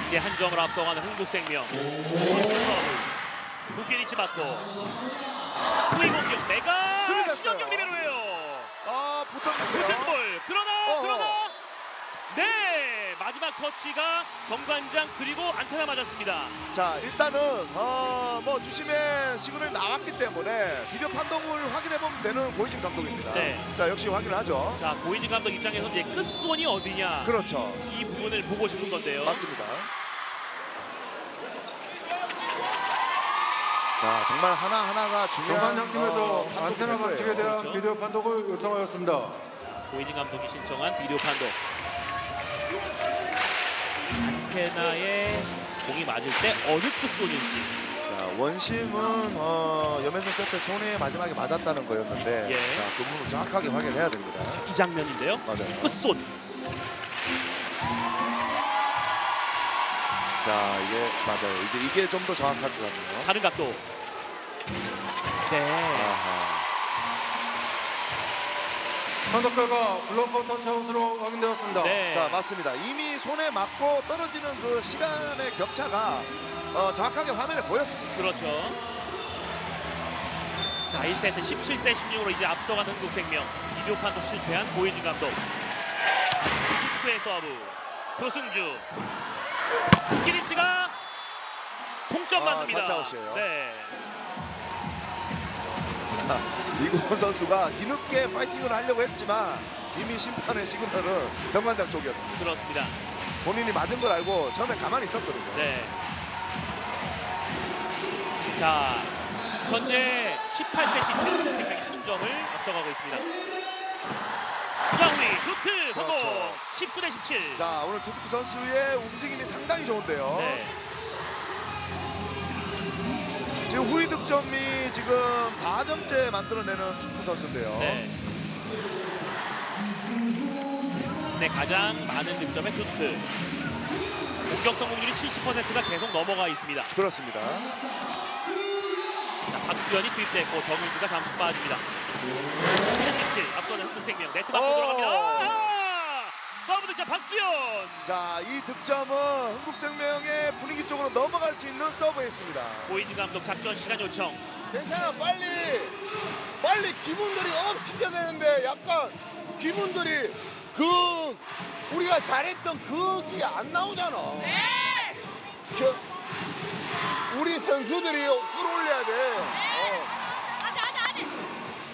이제 한 점을 앞서가는 흥국생명. 부키리치 맞고 후위 공격 메가 수비됐어요. 신영경 리베로예요. 붙었는데요. 붙은 볼 그러나 마지막 터치가 정관장 그리고 안테나 맞았습니다. 자, 일단은 뭐 주심의 시그널이 나왔기 때문에 비디오 판독을 확인해 보면 되는 고이진 감독입니다. 네. 자, 역시 확인하죠. 자, 고이진 감독 입장에서 이제 끝손이 어디냐 그렇죠. 이 부분을 보고 싶은 건데요. 맞습니다. 자, 정말 하나하나가 중요한 정관장팀에서 판독이 안테나 된 거예요. 반칙에 대한 그렇죠. 비디오 판독을 요청하였습니다. 고이진 감독이 신청한 비디오 판독. 안테나에 공이 맞을 때 어느 끝손인지. 자, 원심은 염혜선 세트 손에 마지막에 맞았다는 거였는데 예. 자, 그 부분을 정확하게 확인해야 됩니다. 이 장면인데요. 맞아요. 끝손. 자, 이게 맞아요. 이제 이게 좀 더 정확할 것 같네요. 다른 각도. 네. 아하. 판독 결과 블로커 터치아웃으로 확인되었습니다. 네. 자, 맞습니다. 이미 손에 맞고 떨어지는 그 시간의 격차가 정확하게 화면에 보였습니다. 그렇죠. 자, 1세트 17대 16으로 이제 앞서간 흥국생명. 비디오 판독 실패한 고이진 감독. 투투의 서브. 표승주. 키리치가 동점 만듭니다. 터치아웃이에요. 네. 이고은 선수가 뒤늦게 파이팅을 하려고 했지만 이미 심판의 시그널은 정관장 쪽이었습니다. 그렇습니다. 본인이 맞은 걸 알고 처음에 가만히 있었거든요. 네. 자, 현재 18대 17 흥국생명이 한 점을 앞서가고 있습니다. 후강위 두크 성공. 그렇죠. 19대 17. 자, 오늘 두투크 선수의 움직임이 상당히 좋은데요. 네. 지금 후위 득점이 지금 4점째 만들어내는 두투크 선수인데요. 네. 네, 가장 많은 득점의 두투크. 공격 성공률이 70%가 계속 넘어가 있습니다. 그렇습니다. 자, 박수현이 투입됐고 정윤주가 잠시 빠집니다. 19대 17 앞서는 흥국생명 네트 맞고 들어갑니다. 서브 득점 박수현. 자, 이 득점은 흥국생명의 분위기 쪽으로 넘어갈 수 있는 서브였습니다. 고이진 감독 작전 시간 요청. 괜찮아, 빨리 기분들이 업 시켜야 되는데 약간 기분들이 우리가 잘했던 그게 안 나오잖아. 네. 우리 선수들이 끌어올려야 돼. 하자.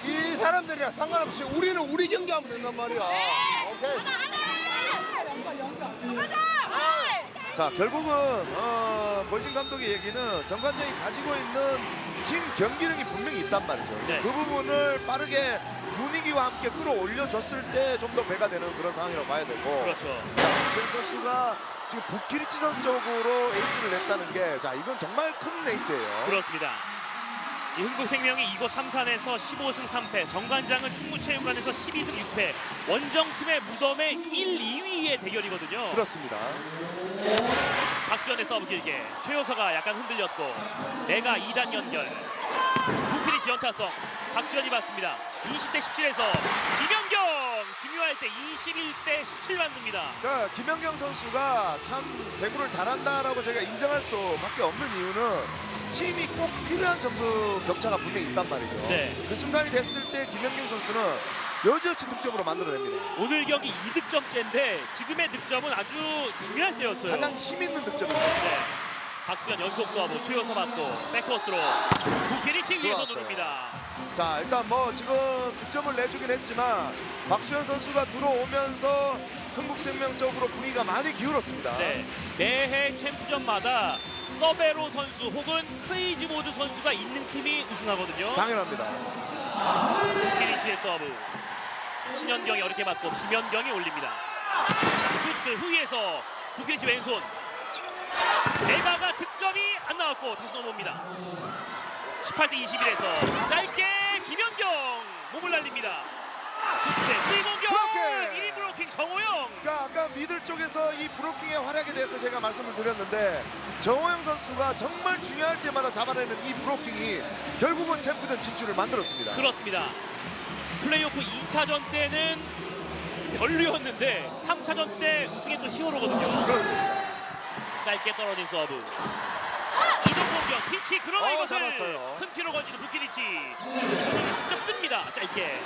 이 사람들이랑 상관없이 우리는 우리 경기하면 된단 말이야. 오케이. 하자. 자, 결국은 고이진 감독의 얘기는 정관장이 가지고 있는 팀 경기력이 분명히 있단 말이죠. 네. 그 부분을 빠르게 분위기와 함께 끌어올려줬을 때 좀 더 배가 되는 그런 상황이라고 봐야 되고. 그렇죠. 자, 박수현 선수가 지금 부키리치 선수 쪽으로 에이스를 냈다는 게, 자, 이건 정말 큰 에이스예요. 그렇습니다. 이 흥국생명이 이곳 3산에서 15승 3패, 정관장은 충무체육관에서 12승 6패, 원정팀의 무덤의 1, 2위의 대결이거든요. 그렇습니다. 박수현의 서브 길게, 최효서가 약간 흔들렸고 내가 2단 연결, 부키리치 연타성, 박수현이 받습니다. 20대 17에서 김연경 중요할 때 21대 17 만듭니다. 그러니까 김연경 선수가 참 배구를 잘한다라고 제가 인정할 수밖에 없는 이유는 팀이 꼭 필요한 점수 격차가 분명히 있단 말이죠. 네. 그 순간이 됐을 때 김연경 선수는 여지없이 득점으로 만들어냅니다. 오늘 경기 2득점째인데 지금의 득점은 아주 중요할 때였어요. 가장 힘 있는 득점입니다. 네. 박수현 연속 서브, 최효서 받고 백코스로 부키리치 위에서 들어왔어요. 누릅니다. 자, 일단 뭐 지금 득점을 내주긴 했지만 박수현 선수가 들어오면서 흥국생명 쪽으로 분위기가 많이 기울었습니다. 네. 매해 챔프전마다 서베로 선수 혹은 프레이즈모드 선수가 있는 팀이 우승하거든요. 당연합니다. 부키리치의 서브. 신현경이 어렵게 맞고 김연경이 올립니다. 그 후위에서 부키리치 왼손. 네바가 득점이 안 나왔고 다시 넘어옵니다. 18대 21에서 짧게 김연경 몸을 날립니다. 후위 공격! 브로킹! 1인 브로킹 정호영! 그러니까 아까 미들 쪽에서 이 브로킹의 활약에 대해서 제가 말씀을 드렸는데 정호영 선수가 정말 중요할 때마다 잡아내는 이 브로킹이 결국은 챔프전 진출을 만들었습니다. 그렇습니다. 플레이오프 2차전 때는 별로였는데 3차전 때 우승했던 히어로거든요. 그렇습니다. 짧게 떨어진 서브. 이동 공격 피치 그러나 이것을 잡았어요. 큰 키로 건지는 부키리치. 직접 뜹니다. 짧게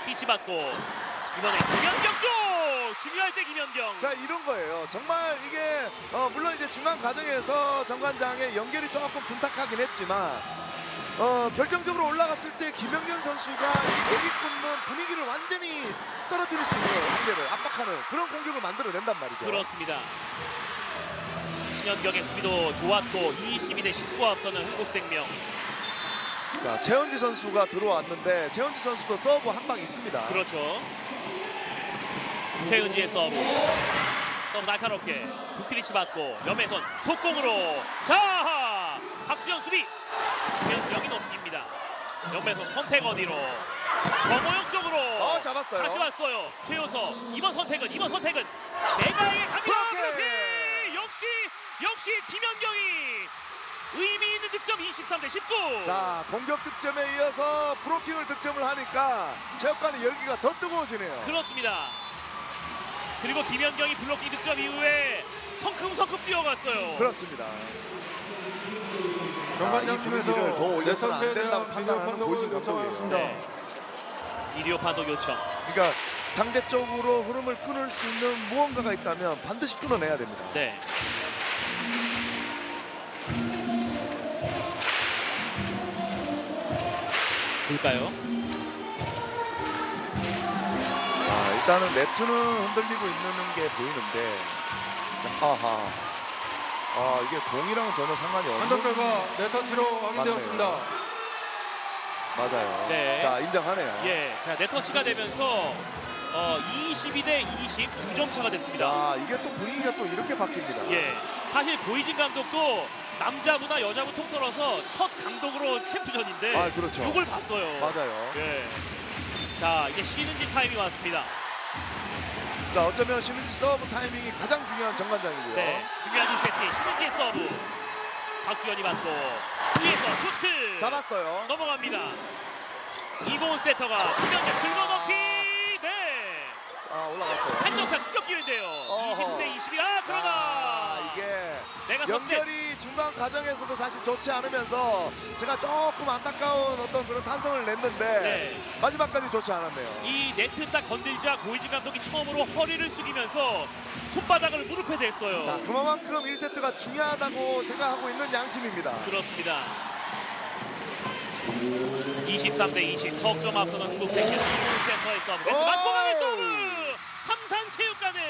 피치 받고 이번에 김연경 쪽 중요할 때 김연경. 그러니까 이런 거예요. 정말 이게 물론 이제 중간 과정에서 정관장의 연결이 조금 둔탁하긴 했지만 결정적으로 올라갔을 때 김연경 선수가 내리꽂는 분위기를 완전히 떨어뜨릴 수 있는 상대를 압박하는 그런 공격을 만들어낸단 말이죠. 그렇습니다. 신현경의 수비도 좋았고 22대 19 앞서는 한국생명. 자, 최은지 선수가 들어왔는데 최은지 선수도 서브 한 방 있습니다. 그렇죠. 최은지의 서브 날카롭게 부키리치 받고 염혜선 속공으로 자 박수영 수비 김연경이 넘깁니다. 염혜선 선택 어디로 정호영 쪽으로 잡았어요. 다시 왔어요. 최효서 이번 선택은 내가에게 갑니다. 그렇게 역시 김연경이 의미 있는 득점 23대 19. 자, 공격 득점에 이어서 브로킹을 득점을 하니까 체육관의 열기가 더 뜨거워지네요. 그렇습니다. 그리고 김연경이 블로킹 득점 이후에 성큼성큼 뛰어갔어요. 그렇습니다. 정관장 이 분위기를 팀에서 더 올려서는 안 레선스에 된다고 대한 판단하는 비디오 고이진 판독을 감독이에요. 요청하겠습니다. 네. 비디오 판독 요청. 그러니까 상대적으로 흐름을 끊을 수 있는 무언가가 있다면 반드시 끊어내야 됩니다. 네. 볼까요? 일단은 네트는 흔들리고 있는 게 보이는데 자, 아하. 이게 공이랑은 전혀 상관이 없는 판독 결과 네터치로 확인되었습니다. 맞아요. 네. 자, 인정하네요. 예. 자, 네터치가 되면서 22대 20 2점 차가 됐습니다. 자, 이게 또 분위기가 또 이렇게 바뀝니다. 예. 사실 고이진 감독도 남자부나 여자부 통틀어서 첫 감독으로 챔프전인데 그렇죠. 이걸 봤어요. 맞아요. 예. 자, 이제 쉬는 지 타임이 왔습니다. 자, 어쩌면 신은지 서브 타이밍이 가장 중요한 정관장이고요. 네. 중요한 2세트 신은지의 서브. 박수현이 받고 위에서 굿클 잡았어요. 넘어갑니다. 이고은 세터가 김연경 긁어넣기. 네. 올라갔어요. 한정찬 추격 기회인데요. 어허. 20대 22. 그러나 이게 내가 연결이 중간 과정에서도 사실 좋지 않으면서 제가 조금 안타까운 어떤 그런 탄성을 냈는데 네. 마지막까지 좋지 않았네요. 이 네트 딱 건들자 고이진 감독이 처음으로 허리를 숙이면서 손바닥을 무릎에 댔어요. 자, 그만큼 1세트가 중요하다고 생각하고 있는 양 팀입니다. 그렇습니다. 23대 20 석점 앞서는 한국생명 센터의 서브. 네트 맞고 가는 서브. 삼산체육관은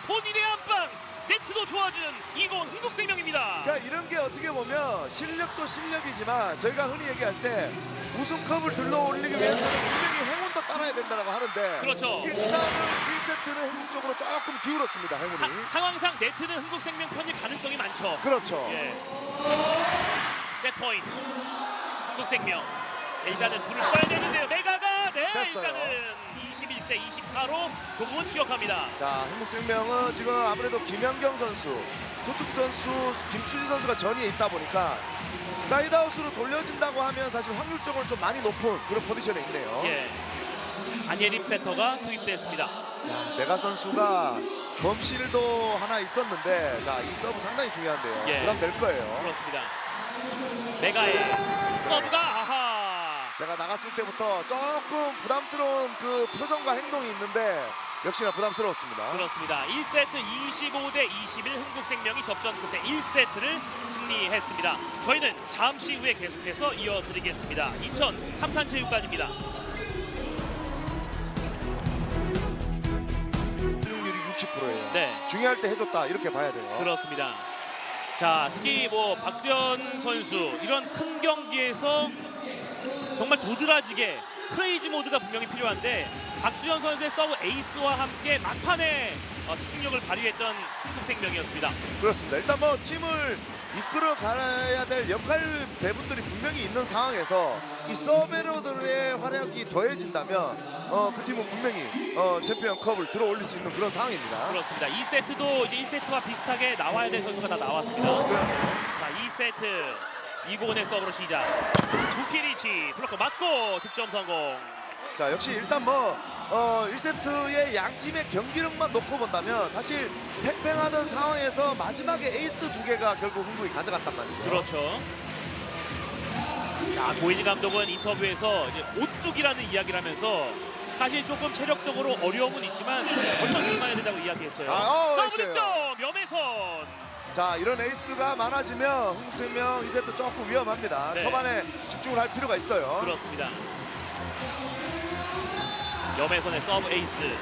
본인의 안방. 네트도 도와준 이고은 한국생명입니다. 그러니까 이런 게 어떻게 보면 실력도 실력이지만 저희가 흔히 얘기할 때 우승컵을 들러올리기 위해서는 분명히 행운도 따라야 된다고 하는데 그렇죠. 일단은 1세트는 한국 쪽으로 조금 기울었습니다. 행운이. 상황상 네트는 한국생명 편일 가능성이 많죠. 그렇죠. 예. 셋 포인트 한국생명. 일단은 불을 꺼야 되는데요. 메가가 됐어요. 일단은 21대 24로 조금은 추격합니다. 자, 한국생명은 지금 아무래도 김연경 선수, 토특 선수, 김수지 선수가 전위에 있다 보니까 사이드아웃으로 돌려진다고 하면 사실 확률적으로 좀 많이 높은 그런 포지션에 있네요. 예. 안예림 세터가 투입됐습니다. 자, 메가 선수가 범실도 하나 있었는데 자, 이 서브 상당히 중요한데요. 예. 부담 될 거예요. 그렇습니다. 메가의 서브가 아하. 제가 나갔을 때부터 조금 부담스러운 그 표정과 행동이 있는데 역시나 부담스러웠습니다. 그렇습니다. 1세트 25대 21 한국생명이 접전 끝에 1세트를 승리했습니다. 저희는 잠시 후에 계속해서 이어드리겠습니다. 인천 삼산체육관입니다. 수용률이 60%예요. 네. 중요할 때 해줬다 이렇게 봐야 돼요. 그렇습니다. 자, 특히 뭐 박수현 선수 이런 큰 경기에서 정말 도드라지게 크레이지 모드가 분명히 필요한데 박수현 선수의 서브 에이스와 함께 막판에 집중력을 발휘했던 한국생명이었습니다. 그렇습니다. 일단 뭐 팀을 이끌어 가야 될 역할 배분들이 분명히 있는 상황에서 이 서베러들의 활약이 더해진다면 그 팀은 분명히 챔피언컵을 들어올릴 수 있는 그런 상황입니다. 그렇습니다. 2세트도 이제 1세트와 비슷하게 나와야 될 선수가 다 나왔습니다. 자, 2세트 이고은의 서브로 시작. 부키리치 블로커 맞고 득점 성공. 자, 역시 일단 뭐 1세트의 양 팀의 경기력만 놓고 본다면 사실 팽팽하던 상황에서 마지막에 에이스 두 개가 결국 한국이 가져갔단 말이죠. 그렇죠. 자, 고인희 감독은 인터뷰에서 이제 오뚝이라는 이야기를 하면서 사실 조금 체력적으로 어려움은 있지만 벌써 일만해야 된다고 이야기했어요. 서브 에이스예요. 득점 염혜선. 자, 이런 에이스가 많아지면 흥국생명 2세트 조금 위험합니다. 네. 초반에 집중을 할 필요가 있어요. 그렇습니다. 염혜선의 서브 에이스.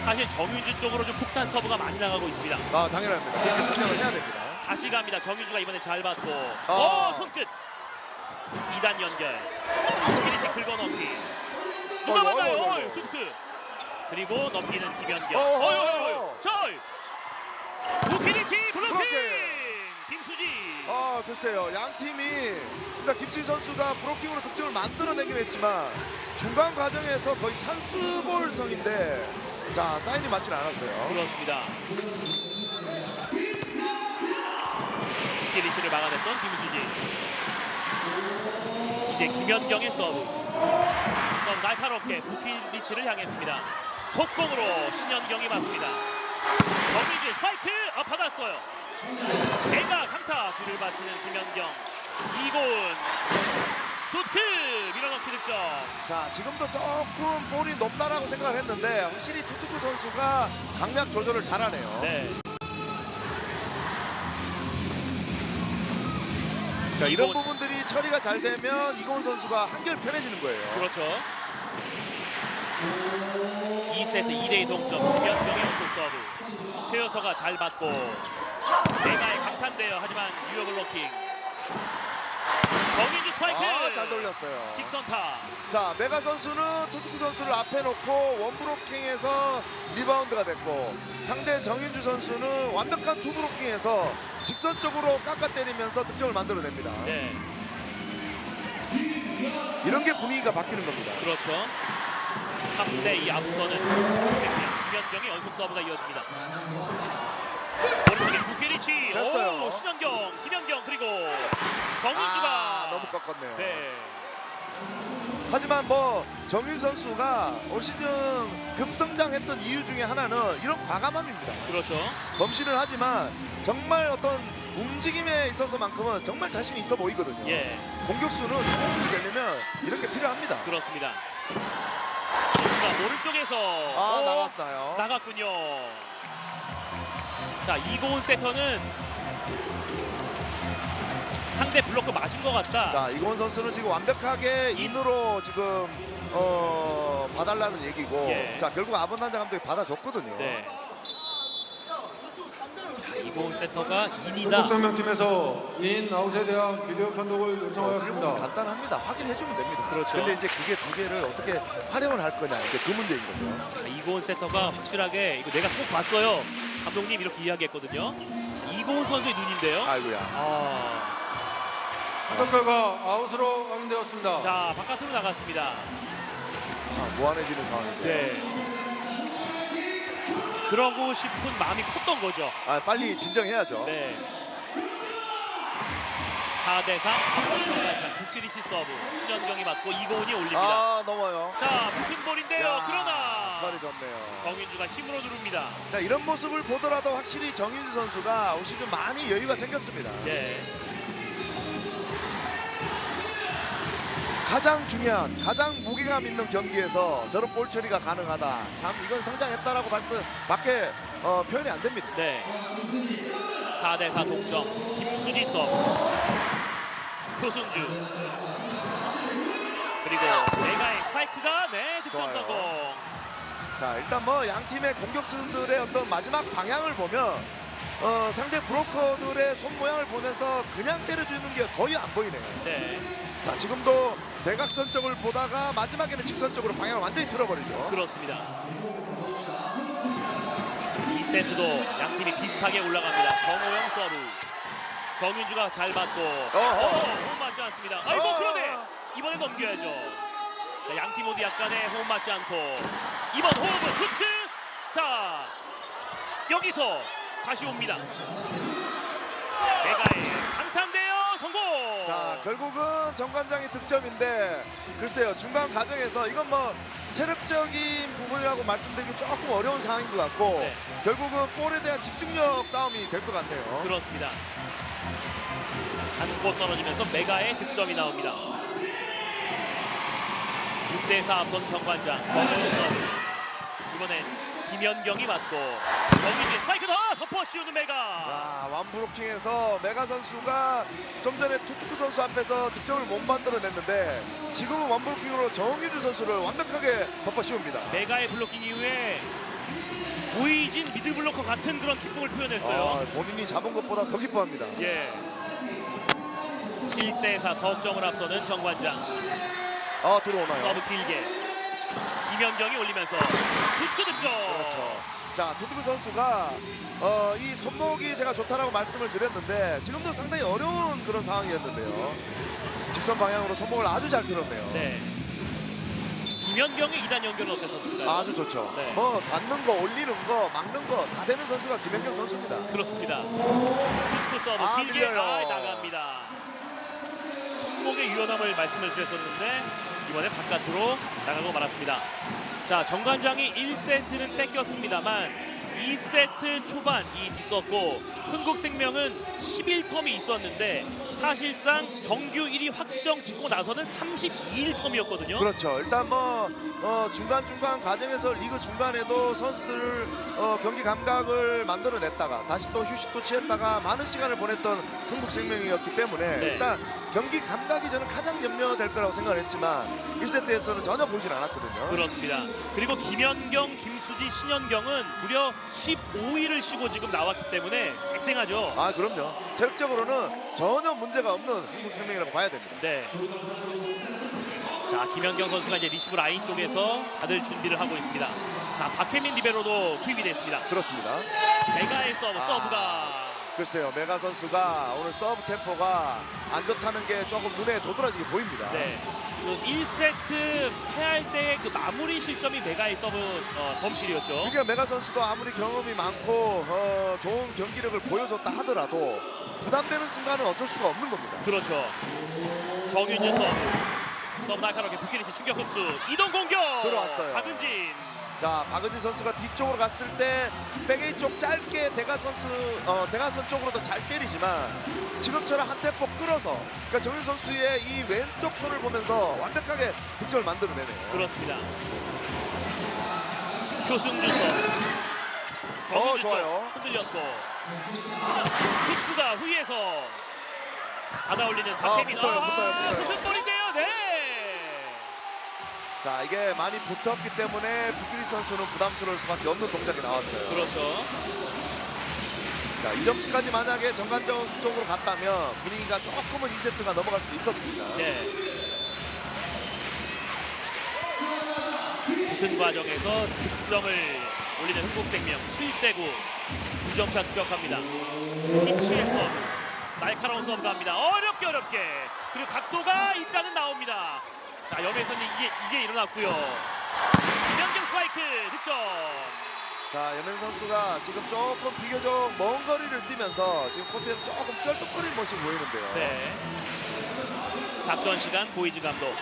사실 정윤주 쪽으로 좀 폭탄 서브가 많이 나가고 있습니다. 아, 당연합니다. 그렇게 분석을 해야 됩니다. 다시 갑니다. 정윤주가 이번에 잘 받고 손끝 2단 연결 키리치 긁어넘기 누가 맞아요? 투투크 그리고 넘기는 김연경 우키리치 블로킹 김수지. 글쎄요. 양 팀이 그러니까 김수지 선수가 브로킹으로 득점을 만들어내긴 했지만 중간 과정에서 거의 찬스볼성인데 자, 사인이 맞질 않았어요. 그렇습니다. 키리치를 막아냈던 김수지. 이제 김연경의 서브. 좀 날카롭게 부키리치를 향했습니다. 속공으로 신현경이 맞습니다. 정민주의 스파이크 받았어요. 내가 강타 뒤를 바치는 김연경. 이고은 도트크 밀어넣기 득점. 자, 지금도 조금 볼이 높다라고 생각을 했는데 확실히 투투크 선수가 강약 조절을 잘하네요. 네. 자, 이런 부분들이 처리가 잘 되면 이고은 선수가 한결 편해지는 거예요. 그렇죠. 2세트 2대2 동점. 김연경의 연속 서브. 최여서가 잘 받고 내가의 강타인데요. 하지만 유효 블로킹. 정인주 스파이크. 잘 돌렸어요. 직선타. 자, 메가 선수는 투투크 선수를 앞에 놓고 원브로킹에서 리바운드가 됐고 상대 정윤주 선수는 완벽한 투브로킹에서 직선 쪽으로 깎아 때리면서 득점을 만들어냅니다. 네. 이런 게 분위기가 바뀌는 겁니다. 그렇죠. 3대2 앞서는 한국생명 김연경의 연속 서브가 이어집니다. 오른쪽에 부키리치. 됐어요. 신현경, 김연경 그리고 정윤주가 너무 꺾었네요. 네. 하지만 뭐 정윤 선수가 올 시즌 급성장했던 이유 중에 하나는 이런 과감함입니다. 그렇죠. 범실을 하지만 정말 어떤 움직임에 있어서만큼은 정말 자신이 있어 보이거든요. 예. 공격수는 주공격이 되려면 이런 게 필요합니다. 그렇습니다. 자, 오른쪽에서 나갔나요? 나갔군요. 자, 이고은 세터는 상대 블로커 맞은 것 같다. 자, 이고은 선수는 지금 완벽하게 인으로 지금 봐달라는 얘기고 예. 자, 결국 아번단자 감독이 받아줬거든요. 네. 자, 이고은 세터가 인이다. 한국생명팀에서 인 아웃에 대한 비디오 판독을 어떻게 보면 요청하였습니다. 간단합니다. 확인해주면 됩니다. 그렇죠. 근데 이제 그게 두 개를 어떻게 활용을 할 거냐 이제 그 문제인 거죠. 자, 이고은 세터가 확실하게 이거 내가 꼭 봤어요. 감독님 이렇게 이야기했거든요. 이고은 선수의 눈인데요. 아이고야. 판독 결과 아웃으로 확인되었습니다. 자, 바깥으로 나갔습니다. 무한해지는 상황인데. 네. 그러고 싶은 마음이 컸던 거죠. 빨리 진정해야죠. 네. 4대4 앞선 경기한 부키리치 서브. 신현경이 맞고 이고은이 올립니다. 넘어요. 자, 붙은 볼인데요. 그러나 잘해줬네요. 정윤주가 힘으로 누릅니다. 자, 이런 모습을 보더라도 확실히 정윤주 선수가 올 시즌 많이 여유가 생겼습니다. 네. 가장 중요한, 가장 무게감 있는 경기에서 저런 볼 처리가 가능하다. 참 이건 성장했다라고 밖에 표현이 안 됩니다. 네. 4대4 동점. 김수지 서브. 표승주. 그리고 메가의 스파이크가 득점 좋아요. 성공. 자, 일단 뭐 양 팀의 공격수들의 어떤 마지막 방향을 보면 상대 브로커들의 손 모양을 보면서 그냥 때려주는 게 거의 안 보이네요. 네. 자, 지금도 대각선 쪽을 보다가 마지막에는 직선 쪽으로 방향을 완전히 틀어버리죠. 그렇습니다. 2세트도 양팀이 비슷하게 올라갑니다. 정호영 서브. 정윤주가 잘 받고 호흡 맞지 않습니다. 아이고 그러네. 이번에 넘겨야죠. 자, 양팀 모두 약간의 호흡 맞지 않고 이번 호흡은 굿크. 자, 여기서 다시 옵니다. 메가의 강타인데요. 성공. 자, 결국은 정관장의 득점인데 글쎄요, 중간 과정에서 이건 뭐 체력적인 부분이라고 말씀드리기 조금 어려운 상황인 것 같고 네. 결국은 볼에 대한 집중력 싸움이 될 것 같네요. 그렇습니다. 안고 떨어지면서 메가의 득점이 나옵니다. 6대4 앞선 정관장. 정관장 이번엔 김연경이 맞고 정윤지 스파이크 더 덮어 씌우는 메가. 아, 완브로킹에서 메가 선수가 좀 전에 투투크 선수 앞에서 득점을 못 만들어냈는데 지금은 완브로킹으로 정유주 선수를 완벽하게 덮어 씌웁니다. 메가의 블로킹 이후에 보이진 미드블로커 같은 그런 기쁨을 표현했어요. 본인이 잡은 것보다 더 기뻐합니다. 예. 7대4 석점을 앞서는 정관장. 들어오나요? 서브 길게 김연경이 올리면서 투투크 득점. 그렇죠. 자, 투투크 선수가 이 손목이 제가 좋다라고 말씀을 드렸는데 지금도 상당히 어려운 그런 상황이었는데요. 직선 방향으로 손목을 아주 잘 들었네요. 네. 김연경의 2단 연결은 어땠습니까? 아주 좋죠. 네. 뭐 받는 거, 올리는 거, 막는 거 다 되는 선수가 김연경 선수입니다. 그렇습니다. 투투크 서브 길게 밀려요. 나갑니다. 손목의 유연함을 말씀을 드렸었는데 이번에 바깥으로 나가고 말았습니다. 자, 정관장이 1세트는 뺏겼습니다만 2세트 초반 있었고 흥국생명은 11텀이 있었는데 사실상 정규 1위 확정 짓고 나서는 32일 텀이었거든요. 그렇죠. 일단 뭐 중간중간 과정에서 리그 중간에도 선수들 경기 감각을 만들어냈다가 다시 또 휴식도 취했다가 많은 시간을 보냈던 흥국생명이었기 때문에 네. 일단 경기 감각이 저는 가장 염려될 거라고 생각을 했지만 1세트에서는 전혀 보이진 않았거든요. 그렇습니다. 그리고 김연경, 김수지, 신현경은 무려 15일을 쉬고 지금 나왔기 때문에 쌩쌩하죠. 아, 그럼요. 체력적으로는 전혀 문제가 없는 흥국생명이라고 봐야 됩니다. 네. 자, 김연경 선수가 이제 리시브 라인 쪽에서 받을 준비를 하고 있습니다. 자, 박혜민 리베로도 투입이 됐습니다. 그렇습니다. 메가의 서브가 글쎄요, 메가 선수가 오늘 서브 템포가 안 좋다는 게 조금 눈에 도드라지게 보입니다. 네. 그 1세트 패할 때의 그 마무리 실점이 메가의 서브 범실이었죠. 그러니까 메가 선수도 아무리 경험이 많고 좋은 경기력을 보여줬다 하더라도 부담되는 순간은 어쩔 수가 없는 겁니다. 그렇죠. 정윤준 서브 날카롭게 부키리치 충격 흡수 이동 공격 들어왔어요. 박은진. 자, 박은진 선수가 뒤쪽으로 갔을 때 백에이 쪽 짧게 대가선 쪽으로도 잘 때리지만 지금처럼 한 템포 끌어서 그러니까 정윤 선수의 이 왼쪽 손을 보면서 완벽하게 득점을 만들어내네요. 그렇습니다. 표승준 서브. 좋아요. 흔들렸고 투스가 후위에서 받아올리는 박혜민. 붙어요. 무슨 볼인데요? 네. 자, 이게 많이 붙었기 때문에 부키리 선수는 부담스러울 수밖에 없는 동작이 나왔어요. 그렇죠. 자, 이 점수까지 만약에 정관장 쪽으로 갔다면 분위기가 조금은 2세트가 넘어갈 수도 있었습니다. 네. 붙은 과정에서 득점을 올리는 흥국생명 7대9 2점차 추격합니다. 피치의 서브. 날카로운 서브 갑니다. 어렵게 그리고 각도가 일단은 나옵니다. 자, 염에서는 이게 일어났고요. 김연경 스파이크 득점. 자, 염현 선수가 지금 조금 비교적 먼 거리를 뛰면서 지금 코트에서 조금 쩔뚝거리는 모습이 보이는데요. 네. 작전 시간 보이즈 감독.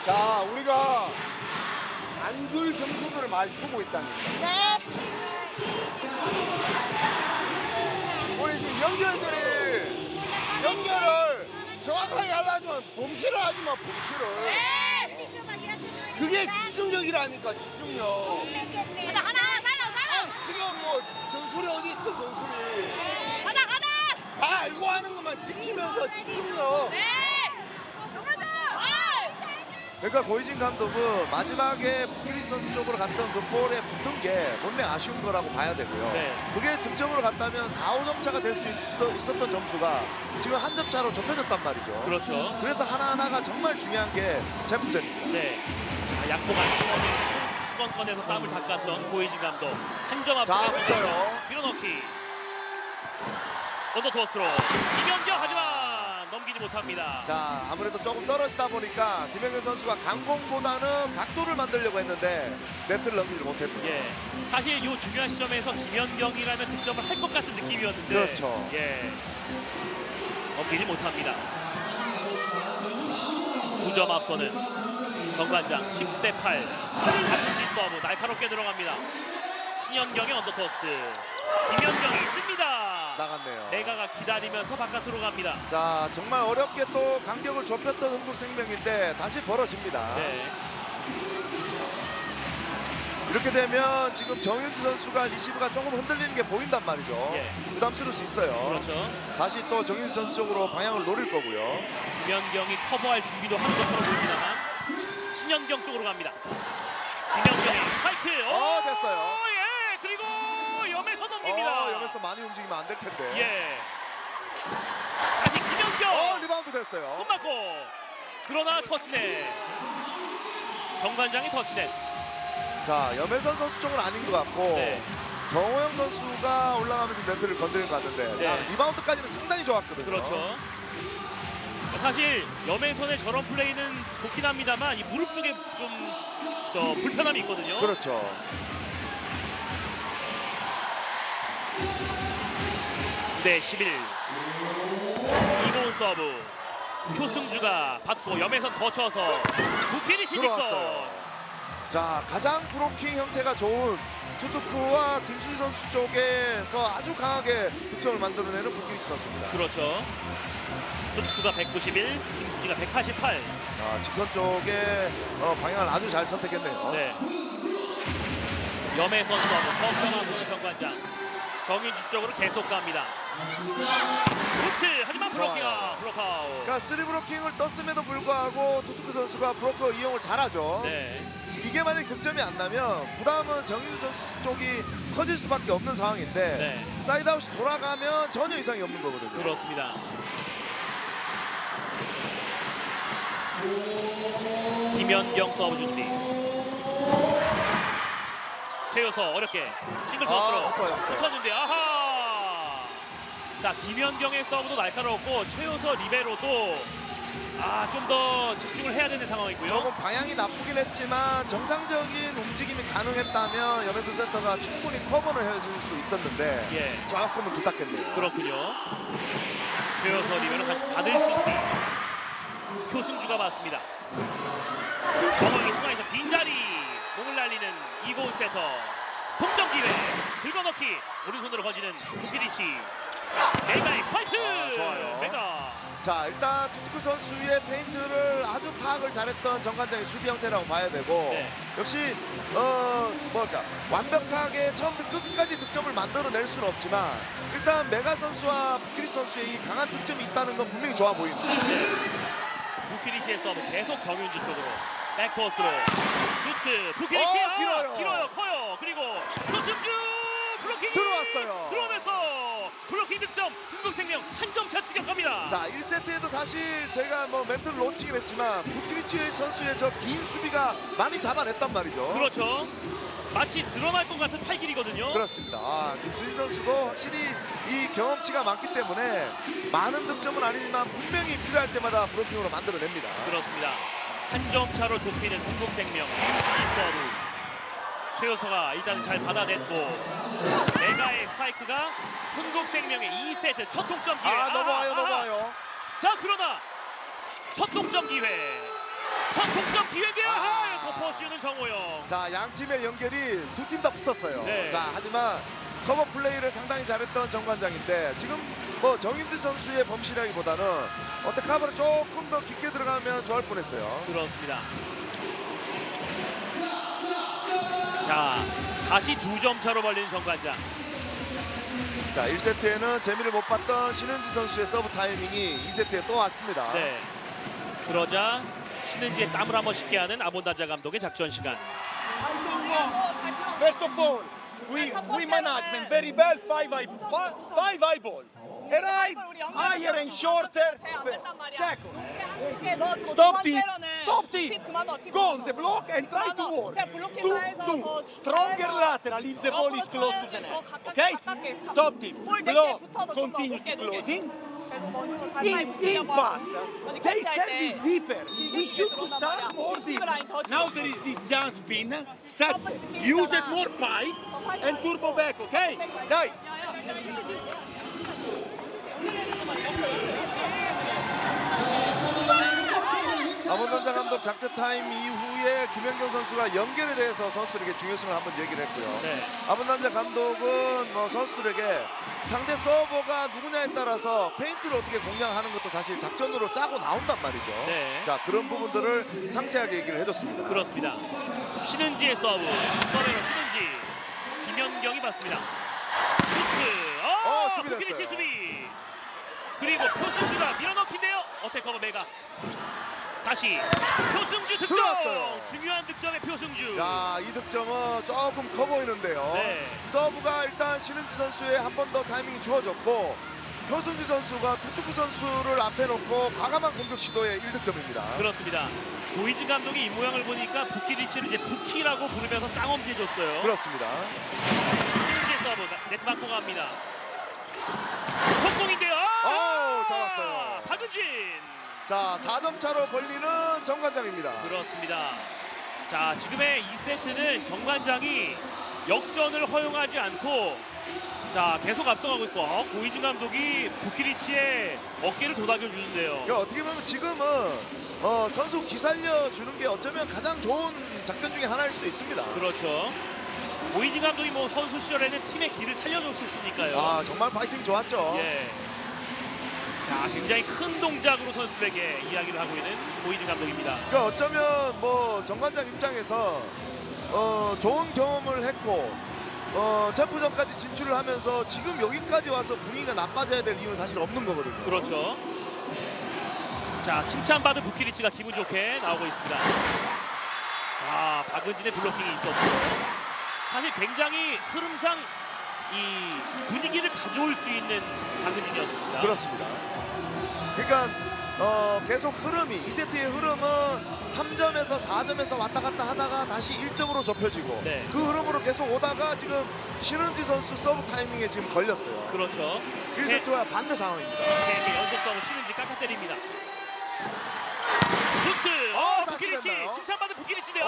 자, 우리가 안 줄 점수들을 많이 주고 있다니까. 우리 지금 연결을 정확하게 하려면 범실을 하지 마, 범실을. 그게 집중력이라니까, 집중력. 지금 뭐 전술이 어디 있어, 전술이. 다 알고 하는 것만 지키면서 집중력. 그러니까 고이진 감독은 마지막에 부키리 선수 쪽으로 갔던 그 볼에 붙은 게 분명히 아쉬운 거라고 봐야 되고요. 네. 그게 득점으로 갔다면 4, 5점 차가 될 수 있었던 점수가 지금 한 점 차로 좁혀졌단 말이죠. 그렇죠. 그래서 하나하나가 정말 중요한 게 챔프전입니다. 네. 자, 양봉 안쪽에 수건권에서 땀을 닦았던 고이진 감독. 한 점 앞서 자, 붙어요. 밀어넣기. 언더토스로 김연경 하지만 넘기지 못합니다. 자, 아무래도 조금 떨어지다 보니까 김연경 선수가 강공보다는 각도를 만들려고 했는데 네트를 넘기지 못했네요. 예. 사실 이 중요한 시점에서 김연경이라면 득점을 할 것 같은 느낌이었는데 그렇죠. 예. 넘기지 못합니다. 2점 앞서는 정관장 10대8 박은진 서브 날카롭게 들어갑니다. 신현경의 언더토스 김연경이 뜹니다. 나갔네요. 메가가 기다리면서 바깥으로 갑니다. 자, 정말 어렵게 또 간격을 좁혔던 흥국생명인데 다시 벌어집니다. 네. 이렇게 되면 지금 정윤주 선수가 리시브가 조금 흔들리는 게 보인단 말이죠. 예. 부담스러울 수 있어요. 그렇죠. 다시 또 정윤주 선수 쪽으로 방향을 노릴 거고요. 김연경이 커버할 준비도 하는 것처럼 보입니다만 신연경 쪽으로 갑니다. 김연경의 스파이크. 됐어요. 예. 그리고 염에서 넘깁니다. 여기서 많이 움직이면 안 될 텐데. 예. 다시 김연경. 리바운드 됐어요. 손 맞고. 그러나 터치넷. 정관장이 터치넷. 자, 염혜선 선수 쪽은 아닌 것 같고 네. 정호영 선수가 올라가면서 네트를 건드린 것 같은데 네. 자, 리바운드까지는 상당히 좋았거든요. 그렇죠. 사실 염혜선의 저런 플레이는 좋긴 합니다만 이 무릎 쪽에 좀 불편함이 있거든요. 그렇죠. 9대11. 이고은 서브. 표승주가 받고 염혜선 거쳐서 부키리 시직선. 들어왔어요. 자, 가장 브로킹 형태가 좋은 투투크와 김수희 선수 쪽에서 아주 강하게 득점을 만들어내는 부키리스 선수입니다. 그렇죠. 투투크가 191, 김수지가 188. 자, 직선 쪽에 방향을 아주 잘 선택했네요. 네. 염혜선 서브, 석정아 보는 정관장. 정윤주 쪽으로 계속 갑니다. 루트 하지만 블로킹아 블록아웃. 그러니까 3브로킹을 떴음에도 불구하고 투투크 선수가 브로커 이용을 잘하죠. 네. 이게 만약 득점이 안 나면 부담은 정윤주 선수 쪽이 커질 수밖에 없는 상황인데 네. 사이드아웃이 돌아가면 전혀 이상이 없는 거거든요. 그렇습니다. 김연경 서브 준비. 최효서 어렵게 싱글 토스로 붙었는데 아하. 자, 김연경의 서브도 날카로웠고 최효서 리베로도 좀 더 집중을 해야 되는 상황이고요. 조금 방향이 나쁘긴 했지만 정상적인 움직임이 가능했다면 염혜선 센터가 충분히 커버를 해줄 수 있었는데 예. 조금은 부탁했네요. 그렇군요. 최효서 리베로 다시 받을 준비. 표승주가 받습니다. 정원이 중앙에서 빈자리 몸을 날리는 이고은 세터. 동점 기회. 긁어넣기. 오른손으로 건지는 부키리치. 메가의 스파이크. 좋아요. 메가. 자, 일단 투투크 선수의 페인트를 아주 파악을 잘했던 정관장의 수비 형태라고 봐야 되고 네. 역시 완벽하게 처음부터 끝까지 득점을 만들어낼 수는 없지만 일단 메가 선수와 부키리치 선수의 이 강한 득점이 있다는 건 분명히 좋아 보입니다. 부키리치의 서브 계속 정윤주 쪽으로 백토스로 투투크 부키리치 길어요 커요. 그리고 표승주 블로킹 들어왔어요. 들어오면서 블로킹 득점. 흥국생명 한 점 차 추격합니다. 자, 1세트에도 사실 제가 멘트를 놓치긴 했지만 부키리치 선수의 저 긴 수비가 많이 잡아냈단 말이죠. 그렇죠. 마치 늘어날 것 같은 팔길이거든요. 그렇습니다. 김수진 선수도 확실히 이 경험치가 많기 때문에 많은 득점은 아니지만 분명히 필요할 때마다 브로킹으로 만들어냅니다. 그렇습니다. 한 점 차로 좁히는 흥국생명 김수진 서브. 최효서가 일단 잘 받아냈고 메가의 스파이크가 흥국생명의 2세트 첫 동점 기회. 넘어와요. 자, 그러나 첫 동점 기회. 첫 동점 기회인데요. 덮어씌우는 정호영. 자, 양 팀의 연결이 두 팀 다 붙었어요. 네. 자, 하지만 커버 플레이를 상당히 잘했던 정관장인데 지금 정윤주 선수의 범실이라기보다는 어택 커버를 조금 더 깊게 들어가면 좋을 뻔했어요. 그렇습니다. 자, 다시 2점 차로 벌리는 정관장. 자, 1세트에는 재미를 못 봤던 신은지 선수의 서브 타이밍이 2세트에 또 왔습니다. 네. 그러자 신은지의 땀을 한번 씻게 하는 아본다자 감독의 작전 시간. First of all, we management very well five eyeball. Arrive higher and shorter. Second. Stop it. Go on the block and try to work. Two. Stronger lateral if the ball is close to the net. Okay? Stop it. Block continues to closing. In pass, they service deeper. We should start more deep. Now there is this jump spin. Set. Use it more pipe and turbo back. Okay? Dai. 아본단자 감독 작전 타임 이후에 김연경 선수가 연결에 대해서 선수들에게 중요성을 한번 얘기를 했고요. 네. 아본단자 감독은 뭐 선수들에게 상대 서버가 누구냐에 따라서 페인트를 어떻게 공략하는 것도 사실 작전으로 짜고 나온단 말이죠. 네. 자, 그런 부분들을 상세하게 얘기를 해줬습니다. 그렇습니다. 신은지의 서브로 신은지 김연경이 받습니다. 수비 됐어요. 부키리치 수비. 그리고 표승주가 밀어넣기인데요. 어택커버 메가. 다시 표승주 득점. 들어왔어요. 중요한 득점의 표승주. 야, 이 득점은 조금 커 보이는데요. 네. 서브가 일단 신은지 선수의 한 번 더 타이밍이 주어졌고 표승주 선수가 투투쿠 선수를 앞에 놓고 과감한 공격 시도의 1득점입니다. 그렇습니다. 고이즈 감독이 이 모양을 보니까 부키리치를 이제 부키라고 부르면서 쌍엄지해줬어요. 그렇습니다. 신은지의 서브 네트 맞고 갑니다. 속공인데요. 잡았어요. 박은진. 자, 4점 차로 벌리는 정관장입니다. 그렇습니다. 자, 지금의 2세트는 정관장이 역전을 허용하지 않고 자 계속 앞서가고 있고 고이즈 감독이 부키리치의 어깨를 도닥여 주는데요. 그러니까 어떻게 보면 지금은 선수 기살려 주는 게 어쩌면 가장 좋은 작전 중에 하나일 수도 있습니다. 그렇죠. 고이즈 감독이 뭐 선수 시절에는 팀의 길을 살려줬었으니까요. 아, 정말 파이팅 좋았죠. 예. 자, 굉장히 큰 동작으로 선수들에게 이야기를 하고 있는 고이즈 감독입니다. 그러니까 어쩌면 뭐 정관장 입장에서 좋은 경험을 했고 챔프전까지 진출을 하면서 지금 여기까지 와서 분위기가 나빠져야 될 이유는 사실 없는 거거든요. 그렇죠. 자, 칭찬받은 부키리치가 기분 좋게 나오고 있습니다. 자, 박은진의 블로킹이 있었고 사실 굉장히 흐름상 이 분위기를 가져올 수 있는 박은진이었습니다. 그렇습니다. 그러니까 계속 흐름이 2세트의 흐름은 3점에서 4점에서 왔다 갔다 하다가 다시 1점으로 좁혀지고 네. 그 흐름으로 계속 오다가 지금 신은지 선수 서브 타이밍에 지금 걸렸어요. 그렇죠. 1세트와 반대 상황입니다. 네, 연속 서브 신은지 깎아 때립니다. 부트! 다시 부키리치! 됐나요? 칭찬받은 부키리치인데요.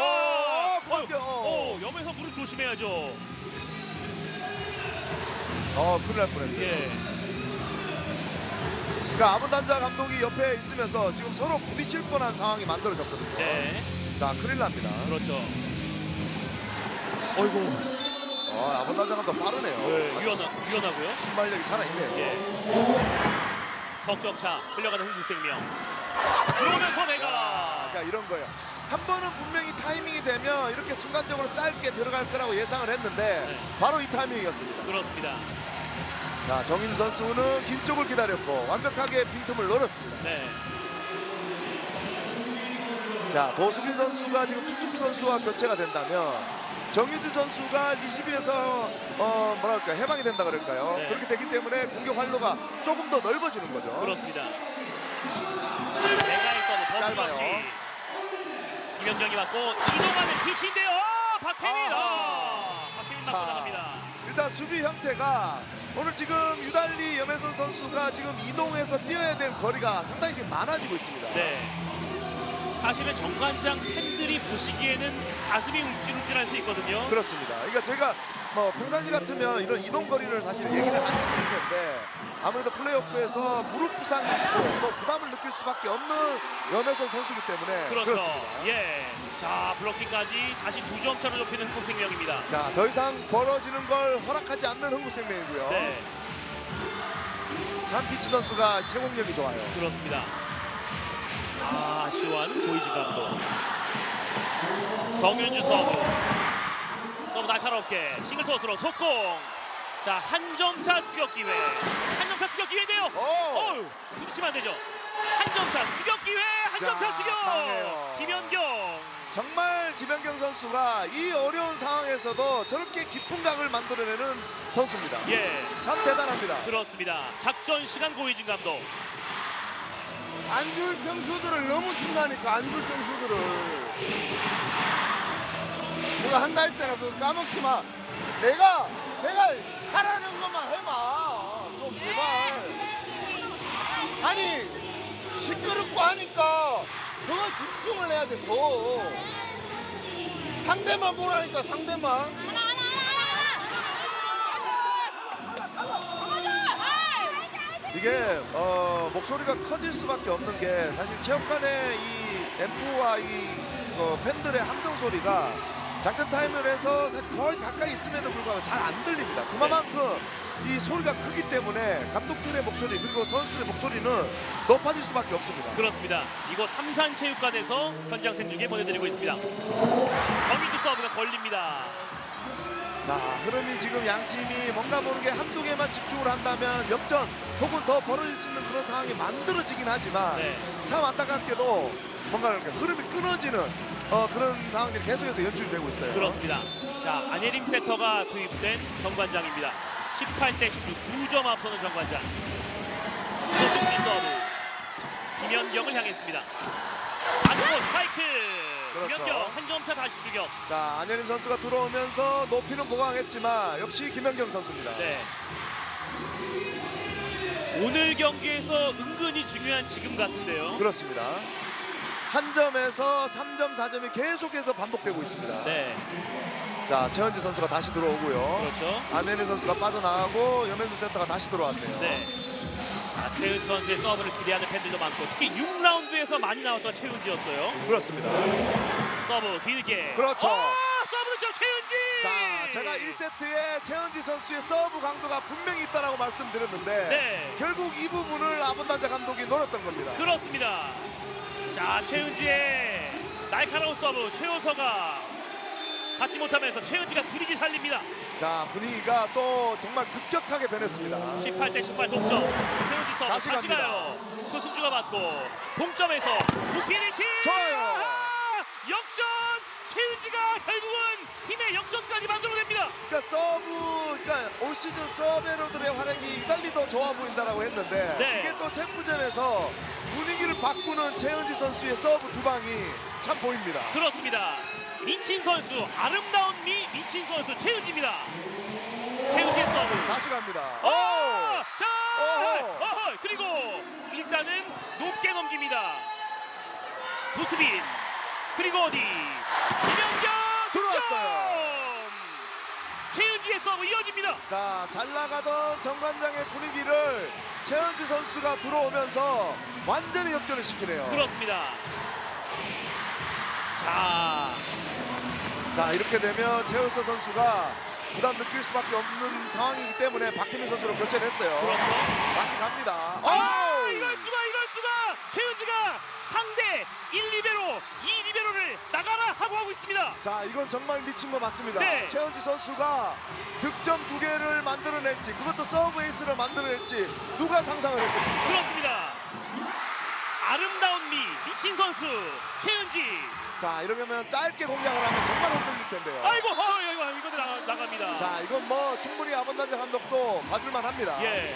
염에서 무릎 조심해야죠. 큰일 날 뻔했어요. 예. 그러니까 아본단자 감독이 옆에 있으면서 지금 서로 부딪힐 뻔한 상황이 만들어졌거든요. 네. 자, 큰일 납니다. 그렇죠. 어이구. 아본단자 감독 빠르네요. 네, 유연하고요. 순발력이 살아있네요. 예. 석점차 흘려가는 흥국생명. 들어오면서 내가. 그러니까 이런 거예요. 한 번은 분명히 타이밍이 되면 이렇게 순간적으로 짧게 들어갈 거라고 예상을 했는데 네. 바로 이 타이밍이었습니다. 그렇습니다. 자, 정인 선수는 긴 쪽을 기다렸고 완벽하게 빈틈을 노렸습니다. 네. 자, 도수빈 선수가 지금 투투쿠 선수와 교체가 된다면 정유주 선수가 리시브에서 뭐랄까 해방이 된다 그럴까요? 네. 그렇게 되기 때문에 공격 활로가 조금 더 넓어지는 거죠. 그렇습니다. 내가의 서브 짧아요. 범수 김연경이 맞고 이동하는 피시인데요. 박혜민. 박혜민 맞고 자, 나갑니다. 일단 수비 형태가 오늘 지금 유달리 염혜선 선수가 지금 이동해서 뛰어야 될 거리가 상당히 지금 많아지고 있습니다. 네. 사실은 정관장 팬들이 보시기에는 가슴이 움찔움찔할 수 있거든요. 그렇습니다. 그러니까 제가 뭐 평상시 같으면 이런 이동 거리를 사실 얘기를 안 해드릴 텐데 아무래도 플레이오프에서 무릎 부상이 있고 뭐 부담을 느낄 수밖에 없는 염혜선 선수이기 때문에 그렇죠. 그렇습니다. 예. 자, 블로킹까지 다시 2점 차로 좁히는 흥국생명입니다. 자, 더 이상 벌어지는 걸 허락하지 않는 흥국생명이고요. 네. 참 피치 선수가 채공력이 좋아요. 그렇습니다. 아쉬워하는 고이즈 감독. 정윤주 서브. 서브 날카롭게 싱글 토스로 속공. 자, 한 점 차 추격 기회. 한 점 차 추격 기회인데요. 부딪히면 안 되죠. 한 점 차 추격 기회. 한 점 차 추격. 강해요. 김연경. 정말 김연경 선수가 이 어려운 상황에서도 저렇게 깊은 각을 만들어내는 선수입니다. 예. 참 대단합니다. 그렇습니다. 작전 시간 고이진 감독. 안 줄 점수들을 너무 준다니까. 안 줄 점수들을 내가 한다 했잖아. 그거 까먹지 마. 내가 하라는 것만 해봐. 좀 제발. 아니 시끄럽고 하니까 더 집중을 해야 돼. 더 상대만 보라니까. 상대만. 이게 목소리가 커질 수밖에 없는 게 사실 체육관의 이 앰프와 이 팬들의 함성 소리가 작전 타임을 해서 사실 거의 가까이 있음에도 불구하고 잘 안 들립니다. 그만큼 이 소리가 크기 때문에 감독들의 목소리 그리고 선수들의 목소리는 높아질 수밖에 없습니다. 그렇습니다. 이곳 삼산체육관에서 현장 생중계 보내드리고 있습니다. 정인두 서브가 걸립니다. 자, 흐름이 지금 양 팀이 뭔가 모르게 한두 개만 집중을 한다면 역전 혹은 더 벌어질 수 있는 그런 상황이 만들어지긴 하지만 네. 참 안타깝게도 뭔가 이렇게 흐름이 끊어지는 그런 상황들이 계속해서 연출되고 있어요. 그렇습니다. 자, 안예림 세터가 투입된 정관장입니다. 18대 16, 2점 앞서는 정관장. 조승민 서브. 김연경을 향했습니다. 안고 스파이크. 그렇죠. 김연경 한 점차 다시 추격. 자, 안예림 선수가 들어오면서 높이는 보강했지만 역시 김연경 선수입니다. 네. 오늘 경기에서 은근히 중요한 지금 같은데요. 그렇습니다. 한 점에서 3점, 4점이 계속해서 반복되고 있습니다. 네. 자, 최현지 선수가 다시 들어오고요. 그렇죠. 안예림 선수가 빠져나가고 염현수 세터가 다시 들어왔네요. 네. 자, 최은지 선수의 서브를 기대하는 팬들도 많고 특히 6라운드에서 많이 나왔던 최은지였어요. 그렇습니다. 서브 길게. 그렇죠. 서브 득점 최은지. 자, 제가 1세트에 최은지 선수의 서브 강도가 분명히 있다라고 말씀드렸는데 네. 결국 이 부분을 아본단자 감독이 노렸던 겁니다. 그렇습니다. 자, 최은지의 날카로운 서브 최호서가 받지 못하면서 최은지가 분위기 살립니다. 자, 분위기가 또 정말 급격하게 변했습니다. 18대 18 동점. 최은지 서브 다시 다시 갑니다. 가요. 고승주가 받고 동점에서 우키리시. 좋아요. 역전. 최은지가 결국은 팀의 역전까지 만들어냅니다. 그러니까 서브, 그러니까 올 시즌 서베로들의 활약이 이달리 더 좋아 보인다라고 했는데 네. 이게 또 챔프전에서 분위기를 바꾸는 최은지 선수의 서브 두 방이 참 보입니다. 그렇습니다. 미친 선수, 아름다운 미친 선수 최은지입니다. 최은지의 서브. 다시 갑니다. 자, 오호. 그리고 일단은 높게 넘깁니다. 도수빈. 그리고 어디? 김연경 들어왔어요. 최은지의 서브 이어집니다. 자, 잘 나가던 정관장의 분위기를 최은지 선수가 들어오면서 완전히 역전을 시키네요. 그렇습니다. 자, 이렇게 되면 최은서 선수가 부담 느낄 수밖에 없는 상황이기 때문에 박혜민 선수로 교체를 했어요. 그렇죠. 다시 갑니다. 이럴 수가. 최은지가 상대 1, 리베로, 2 리베로를 나가라 하고 있습니다. 자, 이건 정말 미친 거 맞습니다. 네. 최은지 선수가 득점 2개를 만들어낼지 그것도 서브 에이스를 만들어낼지 누가 상상을 했겠습니까? 그렇습니다. 아름다운 미친 선수 최은지. 자, 이러면 짧게 공략을 하면 정말 흔들릴 텐데요. 아이고, 이거 나갑니다. 자, 이건 뭐 충분히 아본단자 감독도 봐줄만 합니다. 예.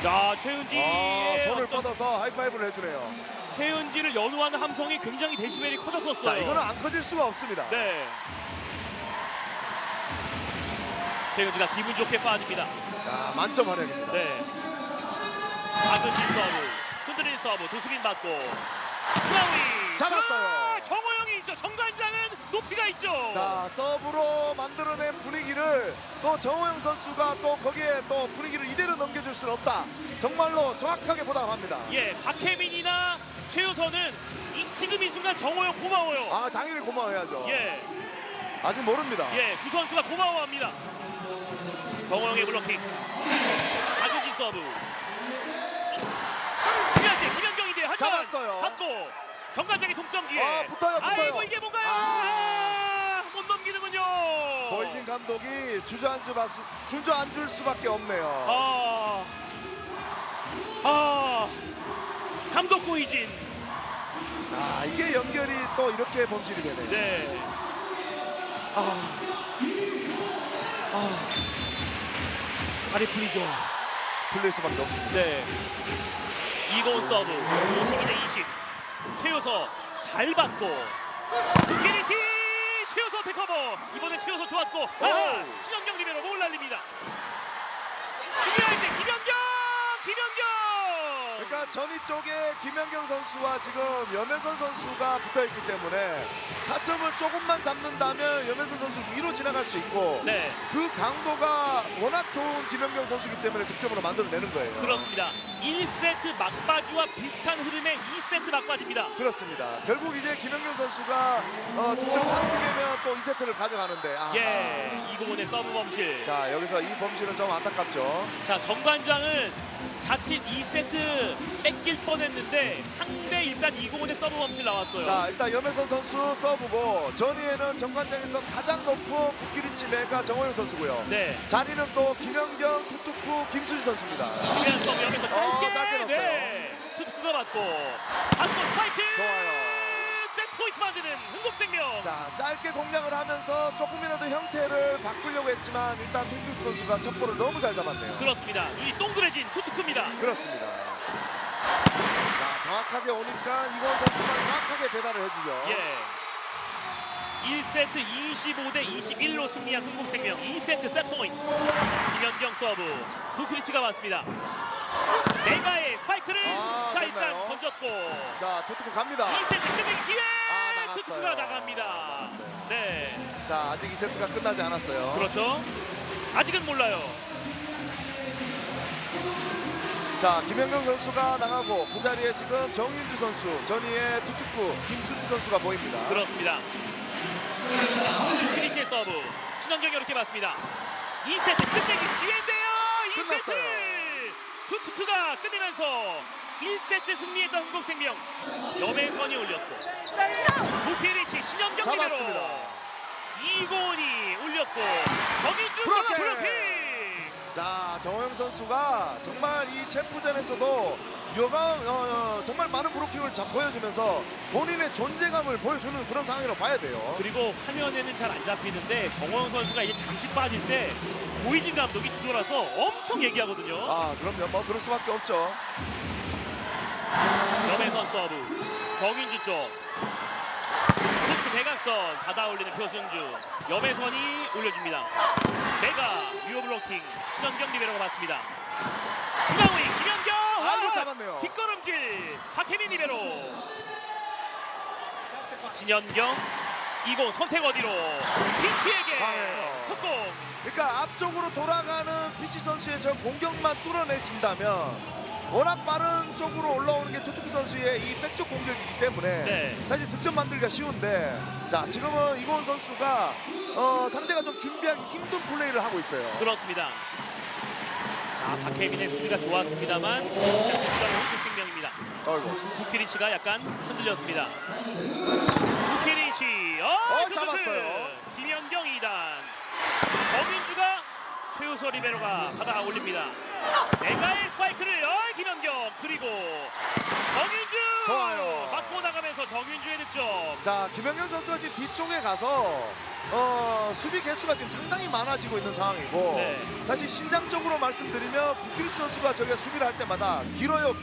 자, 최은지의 손을 뻗어서 하이파이브를 해주네요. 최은지를 연호하는 함성이 굉장히 데시벨이 커졌었어요. 자, 이거는 안 커질 수가 없습니다. 네. 최은지가 기분 좋게 빠집니다. 자, 만점 활약입니다. 네. 박은진 서브, 흔들린 서브, 도수빈 받고 중앙위 잡았어요. 정호영이 있죠. 정관장은 높이가 있죠. 자, 서브로 만들어낸 분위기를 또 정호영 선수가 또 거기에 또 분위기를 이대로 넘겨줄 수는 없다. 정말로 정확하게 보답합니다. 예, 박혜민이나 최효선은 지금 이 순간 정호영 고마워요. 아, 당연히 고마워야죠. 예, 아직 모릅니다. 예, 두 선수가 고마워합니다. 정호영의 블로킹, 박은진 서브. 김연경인데요. 하지만 잡았어요. 받고 정관장의 동점 기회. 붙어요. 아이고, 이게 뭔가요? 못 넘기는군요. 보이진 감독이 주저앉을 수밖에 없네요. 감독 보이진. 이게 연결이 또 이렇게 범실이 되네요. 네. 발이 풀리죠. 풀릴 수밖에 없습니다. 네. 이고은 서브 22대 20. 최효서 잘 받고 기리시 최효서 테커버. 이번에 최효서 좋았고 신영경 리베로 못 날립니다. 중요할 때 김연경 그러니까 전위 쪽에 김연경 선수와 지금 염혜선 선수가 붙어있기 때문에 타점을 조금만 잡는다면 염혜선 선수 위로 지나갈 수 있고 네, 그 강도가 워낙 좋은 김연경 선수이기 때문에 득점으로 만들어내는 거예요. 그렇습니다. 1세트 막바지와 비슷한 흐름의 2세트 막바지입니다. 그렇습니다. 결국 이제 김연경 선수가 득점 한두 개면 또 2세트를 가져가는데 아하. 예, 이고은의 서브 범실. 자 여기서 이 범실은 좀 안타깝죠. 자, 정관장은 자칫 2세트 뺏길 뻔했는데 상대 일단 이고은의 서브 범실 나왔어요. 자 일단 염혜선 선수 서브고 전위에는 정관장에서 가장 높은 북기리치 메가 정호영 선수고요. 네, 자리는 또 김연경, 투투쿠, 김수지 선수입니다. 중요한 서브 여기서 짧게, 짧게 넣었어요. 네, 투투크가 맞고 스파이크. 좋아요. 세트 포인트 만드는 흥국생명. 자 짧게 공략을 하면서 조금이라도 형태를 바꾸려고 했지만 일단 투투쿠 선수가 첫 볼을 너무 잘 잡았네요. 그렇습니다. 이 동그래진 투투크입니다. 그렇습니다. 자 정확하게 오니까 이건 선수가 정확하게 배달을 해주죠. 예. 1세트 25대 21로 승리한 흥국생명 2세트 세트 포인트. 김연경 서브 부크리치가 맞습니다. 내가의 스파이크를 자 일단 됐나요? 던졌고 자 투투쿠 갑니다. 2세트 끝내기 기회. 나갔어요. 투투크가 나갑니다. 나갔어요. 네, 자 아직 2세트가 끝나지 않았어요. 그렇죠. 아직은 몰라요. 자 김연경 선수가 나가고 그 자리에 지금 정인주 선수, 전위의 투투쿠, 김수지 선수가 보입니다. 그렇습니다. 부크리치의 서브 신원경이 이렇게 맞습니다. 2세트 끝내기 기회인데요. 2세트 끝났어요. 투투크가 끝내면서 1세트 승리했던 흥국생명. 염혜선이 올렸고 부키리치 신현경 리베로 잡았습니다. 이고은이 올렸고 정인주 브로킹! 브로킹. 자 정호영 선수가 정말 이 챔프전에서도 정말 많은 브로킹을 보여주면서 본인의 존재감을 보여주는 그런 상황이라고 봐야 돼요. 그리고 화면에는 잘 안 잡히는데 정호영 선수가 이제 잠시 빠질 때 고이진 감독이 뒤돌아서 엄청 얘기하거든요. 아 그럼요. 뭐 그럴 수밖에 없죠. 염혜선 서브 정인주 쪽 포트 대각선 받아올리는 표승주. 염혜선이 올려줍니다. 메가 유어 블로킹 신현경 리베로가 맞습니다. 중앙위 김연경. 아이고 잡았네요. 뒷걸음질 박혜민 리베로. 신현경 이공 선택 어디로 피치에게 강해요. 속공. 그러니까 앞쪽으로 돌아가는 피치 선수의 저 공격만 뚫어내진다면 워낙 빠른 쪽으로 올라오는 게 투투쿠 선수의 이 백쪽 공격이기 때문에 네. 사실 득점 만들기가 쉬운데 자 지금은 이고은 선수가 상대가 좀 준비하기 힘든 플레이를 하고 있어요. 그렇습니다. 자 박혜민의 수비가 좋았습니다만 흥국생명입니다. 아이고. 부키리치가 약간 흔들렸습니다. 부키리치 잡았어요. 김연경 2단 정인주가 최우서 리베로가 받아 올립니다. 내가의 스파이크를 김연경 그리고 정인주 좋아요. 맞고 나가면서 정인주의 득점. 자 김연경 선수가 지금 뒤쪽에 가서 수비 개수가 지금 상당히 많아지고 있는 상황이고 네. 사실 신장적으로 말씀드리면 부키리스 선수가 저게 수비를 할 때마다 길어요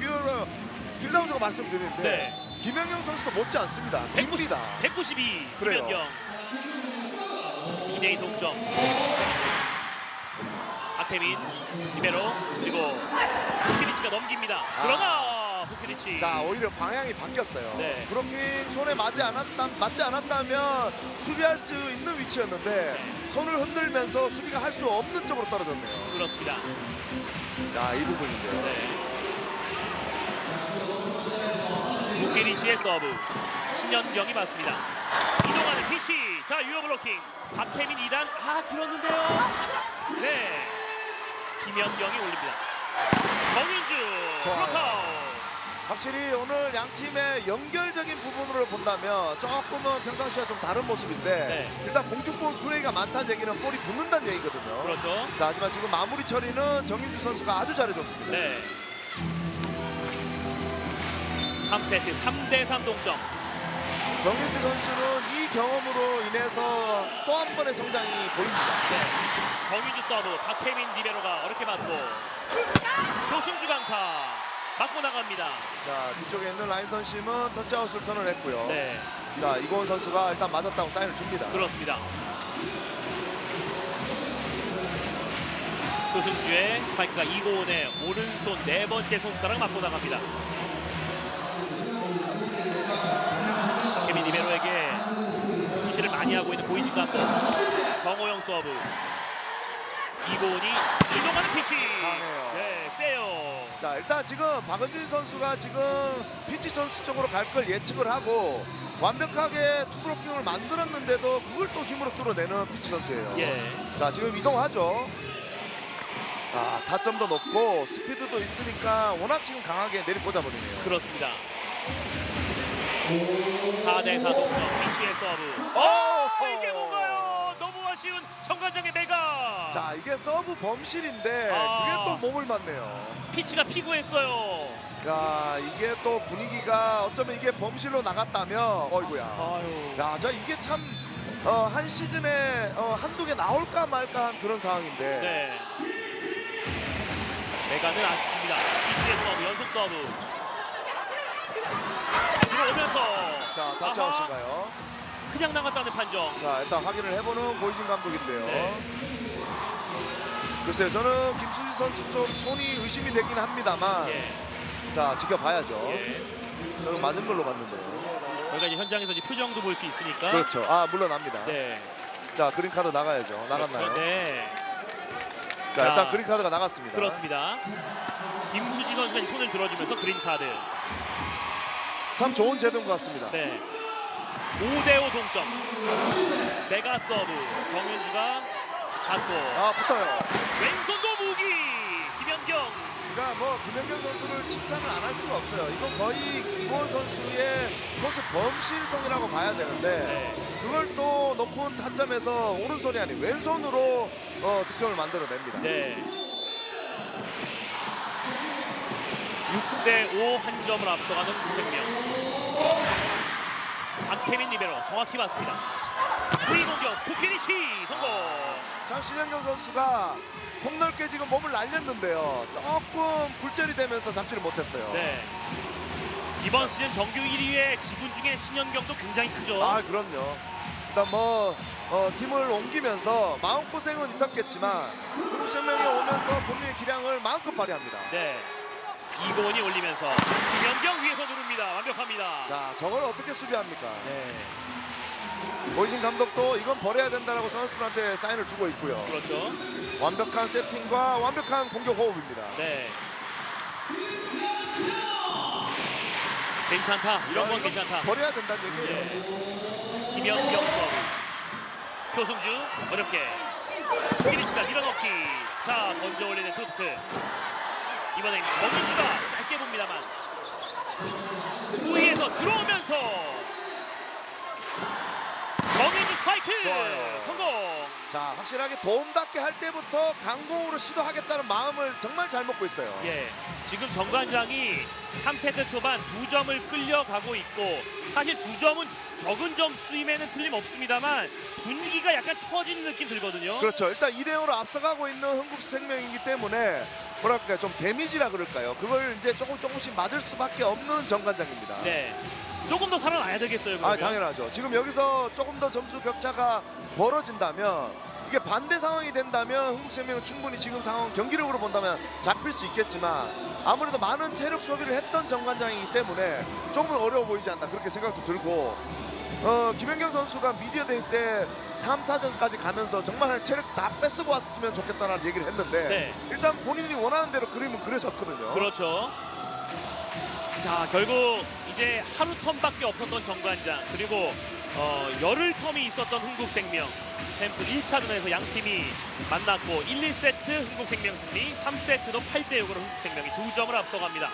길다운저가 말씀드리는데 네. 김연경 선수도 못지 않습니다. 깁니다. 192 그래요. 김연경 2대2 동점. 박혜민 리베로 그리고 부키리치가 넘깁니다. 그러나 부키리치 자 오히려 방향이 바뀌었어요. 네. 브로킹 손에 맞지 않았다면 수비할 수 있는 위치였는데 손을 흔들면서 수비가 할 수 없는 쪽으로 떨어졌네요. 그렇습니다. 자 이 부분인데요. 네. 부키리치의 서브 신현경이 맞습니다. 이동하는 피치. 자 유어 블로킹 박혜민 2단 길었는데요. 네. 김연경이 올립니다. 정인주 좋아요. 블록아웃. 확실히 오늘 양 팀의 연결적인 부분으로 본다면 조금은 평상시와 좀 다른 모습인데 네. 일단 공중볼 플레이가 많다는 얘기는 볼이 붙는다는 얘기거든요. 그렇죠. 자 하지만 지금 마무리 처리는 정인주 선수가 아주 잘해줬습니다. 네. 3세트 3대3 동점. 정인주 선수는 이 경험으로 인해서 또 한 번의 성장이 보입니다. 네. 정인주 서브 박혜민 리베로가 어렵게 맞고 조승주 강타 맞고 나갑니다. 자 뒤쪽에 있는 라인 선심은 터치아웃을 선언했고요. 네. 자 이고은 선수가 일단 맞았다고 사인을 줍니다. 그렇습니다. 표승주의 스파이크가 이고은의 오른손 네 번째 손가락 맞고 나갑니다. 박혜민 리베로에게 지시를 많이 하고 있는 보이진 감독. 정호영 서브. 이고은이 이동하는 피치. 강해요. 네, 세요. 자, 일단 지금 박은진 선수가 지금 피치 선수 쪽으로 갈 걸 예측을 하고 완벽하게 투브로킹을 만들었는데도 그걸 또 힘으로 뚫어내는 피치 선수예요. 예. 자, 지금 이동하죠. 아, 타점도 높고 스피드도 있으니까 워낙 지금 강하게 내리꽂아버리네요. 그렇습니다. 4대4 동점 피치의 서브. 이게 뭔가요? 너무 아쉬운 정관장의 메가. 자, 이게 서브 범실인데 아. 그게 또 몸을 맞네요. 피치가 피구했어요. 야, 이게 또 분위기가 어쩌면 이게 범실로 나갔다면 어이구야. 아유. 야, 저 이게 참 한 시즌에 한두 개 나올까 말까 한 그런 상황인데. 네. 메가는 아쉽습니다. 피치의 서브, 연속 서브. 들어오면서. 자, 타치아웃인가요? 그냥 나갔다는 판정. 자, 일단 확인을 해보는 고이진 감독인데요. 네. 글쎄요, 저는 김수지 선수 좀 손이 의심이 되긴 합니다만 예. 자, 지켜봐야죠. 예. 저는 맞은 걸로 봤는데요. 저희가 이제 현장에서 이제 표정도 볼 수 있으니까. 그렇죠. 아, 물러납니다. 네. 자, 그린카드 나가야죠. 나갔나요? 그렇죠. 네. 자, 일단 자, 그린카드가 나갔습니다. 그렇습니다. 김수지 선수가 이제 손을 들어주면서 그린 카드. 참 좋은 제도인 것 같습니다. 네. 5대5 동점. 메가 서브. 정윤주가 잡고. 아, 붙어요. 왼손도 무기. 김연경. 그러니까 뭐 김연경 선수를 칭찬을 안 할 수가 없어요. 이건 거의 이고은 선수의 코스 범실성이라고 봐야 되는데 네. 그걸 또 높은 타점에서 오른손이 아닌 왼손으로 득점을 만들어냅니다. 네. 6대5 한 점을 앞서가는 우생명. 박혜민 리베로 정확히 맞습니다. 프리 공격 부키니치 성공. 참 신현경 선수가 폭넓게 지금 몸을 날렸는데요. 조금 굴절이 되면서 잡지를 못했어요. 네. 이번 시즌 정규 1위의 지분 중에 신현경도 굉장히 크죠. 아, 그럼요. 일단 뭐 팀을 옮기면서 마음고생은 있었겠지만 한국생명에 오면서 본인의 기량을 마음껏 발휘합니다. 네. 이고은이 올리면서 김연경 위에서 누릅니다. 완벽합니다. 자, 저걸 어떻게 수비합니까? 네. 고이진 감독도 이건 버려야 된다라고 선수들한테 사인을 주고 있고요. 그렇죠. 완벽한 세팅과 완벽한 공격 호흡입니다. 네. 괜찮다. 이런 건 이건 괜찮다. 버려야 된다는 얘기예요. 네. 김연경 서브. 표승주 어렵게. 기리치가 밀어넣기. 자, 먼저 올리는 투스크. 이번엔 정윤주가 짧게 봅니다만 우위에서 들어오면서 정윤주 스파이크 좋아요. 성공. 자, 확실하게 도움닫게 할 때부터 강공으로 시도하겠다는 마음을 정말 잘 먹고 있어요. 예, 지금 정관장이 3세트 초반 2점을 끌려가고 있고 사실 2점은 적은 점수임에는 틀림없습니다만 분위기가 약간 처지는 느낌 들거든요. 그렇죠. 일단 2대0으로 앞서가고 있는 흥국생명이기 때문에 뭐랄까 좀 데미지라 그럴까요? 그걸 이제 조금씩 맞을 수밖에 없는 정관장입니다. 네, 조금 더 살아나야 되겠어요. 아, 그러면. 당연하죠. 지금 여기서 조금 더 점수 격차가 벌어진다면 이게 반대 상황이 된다면 흥국생명은 충분히 지금 상황 경기력으로 본다면 잡힐 수 있겠지만 아무래도 많은 체력 소비를 했던 정관장이기 때문에 조금은 어려워 보이지 않나 그렇게 생각도 들고 김연경 선수가 미디어 데이 때 3, 4전까지 가면서 정말 체력 다 뺏고 왔으면 좋겠다는 얘기를 했는데 네. 일단 본인이 원하는 대로 그림은 그려졌거든요. 그렇죠. 자, 결국 이제 하루 텀밖에 없었던 정관장 그리고 열흘 텀이 있었던 흥국생명 챔프 1차전에서 양 팀이 만났고 1, 2세트 흥국생명 승리, 3세트도 8대6으로 흥국생명이 2점을 앞서갑니다.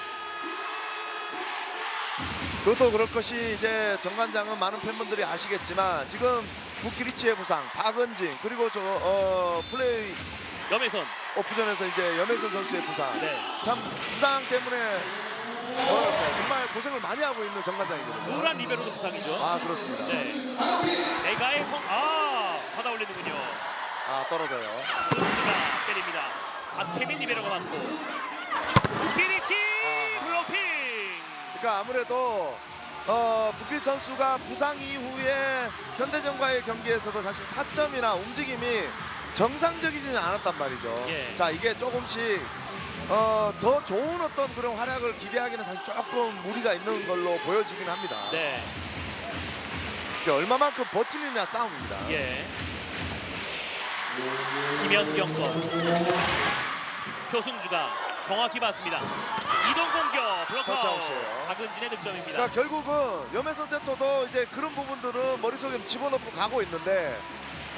그것도 그럴 것이 이제 정관장은 많은 팬분들이 아시겠지만 지금 부키리치의 부상, 박은진 그리고 플레이 염혜선. 오프전에서 이제 염혜선 선수의 부상. 네. 참 부상 때문에 정말 고생을 많이 하고 있는 정관장이거든요. 노란 리베로도 부상이죠. 아, 그렇습니다. 네. 메가의 받아 올리는군요. 아, 떨어져요. 루스가 때립니다. 박혜민 리베로가 맞고 부키리치 블로킹. 그러니까 아무래도 부키 선수가 부상 이후에 현대전과의 경기에서도 사실 타점이나 움직임이 정상적이지는 않았단 말이죠. 예. 자, 이게 조금씩 더 좋은 어떤 그런 활약을 기대하기는 사실 조금 무리가 있는 걸로 보여지긴 합니다. 네. 이게 얼마만큼 버티느냐 싸움입니다. 예. 김연경 서브. 표승주가 정확히 봤습니다. 이동 공격 블록아웃. 터치아웃이에요. 박은진의 득점입니다. 그러니까 결국은 염혜선 센터도 이제 그런 부분들은 머릿속에 집어넣고 가고 있는데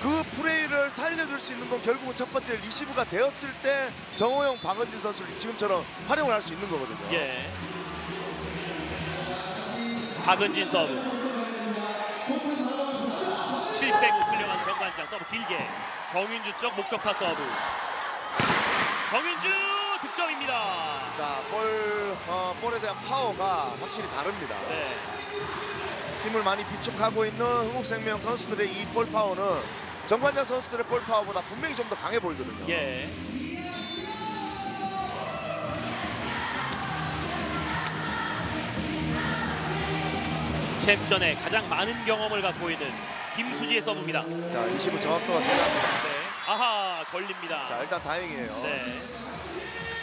그 플레이를 살려줄 수 있는 건 결국은 첫 번째 리시브가 되었을 때 정호영, 박은진 선수를 지금처럼 활용을 할 수 있는 거거든요. 예. 박은진 서브. 7대9 훌륭한 정관장 서브 길게. 정윤주 쪽 목적타 서브. 정윤주 득점입니다. 자, 볼에 대한 파워가 확실히 다릅니다. 네. 힘을 많이 비축하고 있는 흥국생명 선수들의 이 볼 파워는 정관장 선수들의 볼 파워보다 분명히 좀 더 강해 보이거든요. 예. 챔피언에 가장 많은 경험을 갖고 있는 김수지의 서브입니다. 자, 리시브 정확도가 중요합니다. 네. 아하, 걸립니다. 자, 일단 다행이에요. 네.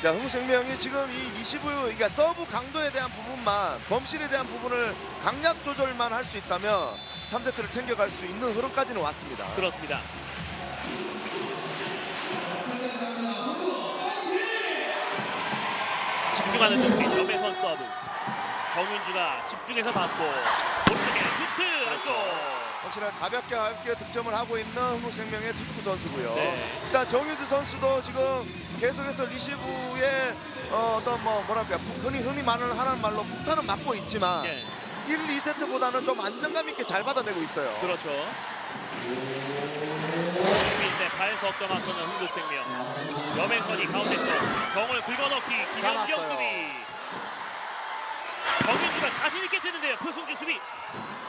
자, 흥국생명이 지금 이 리시브, 그러니까 서브 강도에 대한 부분만, 범실에 대한 부분을 강약 조절만 할 수 있다면 3세트를 챙겨갈 수 있는 흐름까지는 왔습니다. 그렇습니다. 집중하는 점이 점에선 서브. 정윤주가 집중해서 받고 오른쪽에 투트 안쪽. 확실히 가볍게 득점을 하고 있는 흥국생명의 투투구 선수고요. 네. 일단 정윤주 선수도 지금 계속해서 리시브에 어떤 뭐랄까요, 흔히 하는 말로 폭탄은 맞고 있지만 예. 1, 2세트보다는 좀 안정감 있게 잘 받아내고 있어요. 그렇죠. 11대 8 석점 앞서는 흥국생명. 염혜선이 가운데 쪽 정을 긁어넣기 김연경 잡았어요. 수비. 정윤주가 자신 있게 뜨는데요. 표승주 수비.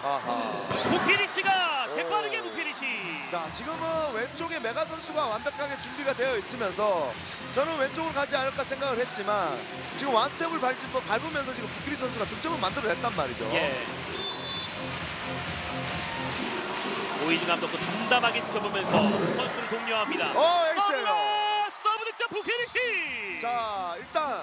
아하. 부키리치가 재빠르게 오. 부키리치. 자, 지금은 왼쪽에 메가 선수가 완벽하게 준비가 되어 있으면서 저는 왼쪽을 가지 않을까 생각을 했지만 지금 완스텝을 밟으면서 지금 부키리 선수가 득점을 만들어냈단 말이죠. 예. 오이진 감독도 담담하게 지켜보면서 선수들을 독려합니다. 에이스예요. 서브 득점 부키리치. 자, 일단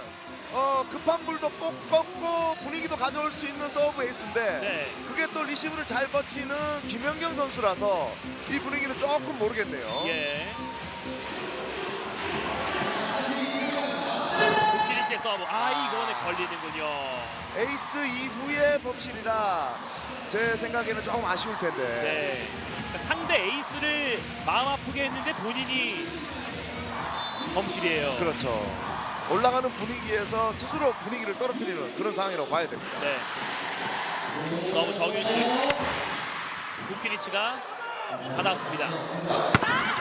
급한 불도 꼭 꺾고 분위기도 가져올 수 있는 서브 에이스인데 네. 그게 또 리시브를 잘 버티는 김연경 선수라서 이 분위기는 조금 모르겠네요. 예. 부키리치의 서브. 이거는 걸리는군요. 에이스 이후의 범실이라 제 생각에는 조금 아쉬울 텐데. 네. 그러니까 상대 에이스를 마음 아프게 했는데 본인이 범실이에요. 그렇죠. 올라가는 분위기에서 스스로 분위기를 떨어뜨리는 그런 상황이라고 봐야 됩니다. 네. 서브 정윤주. 부키리치가 받았습니다.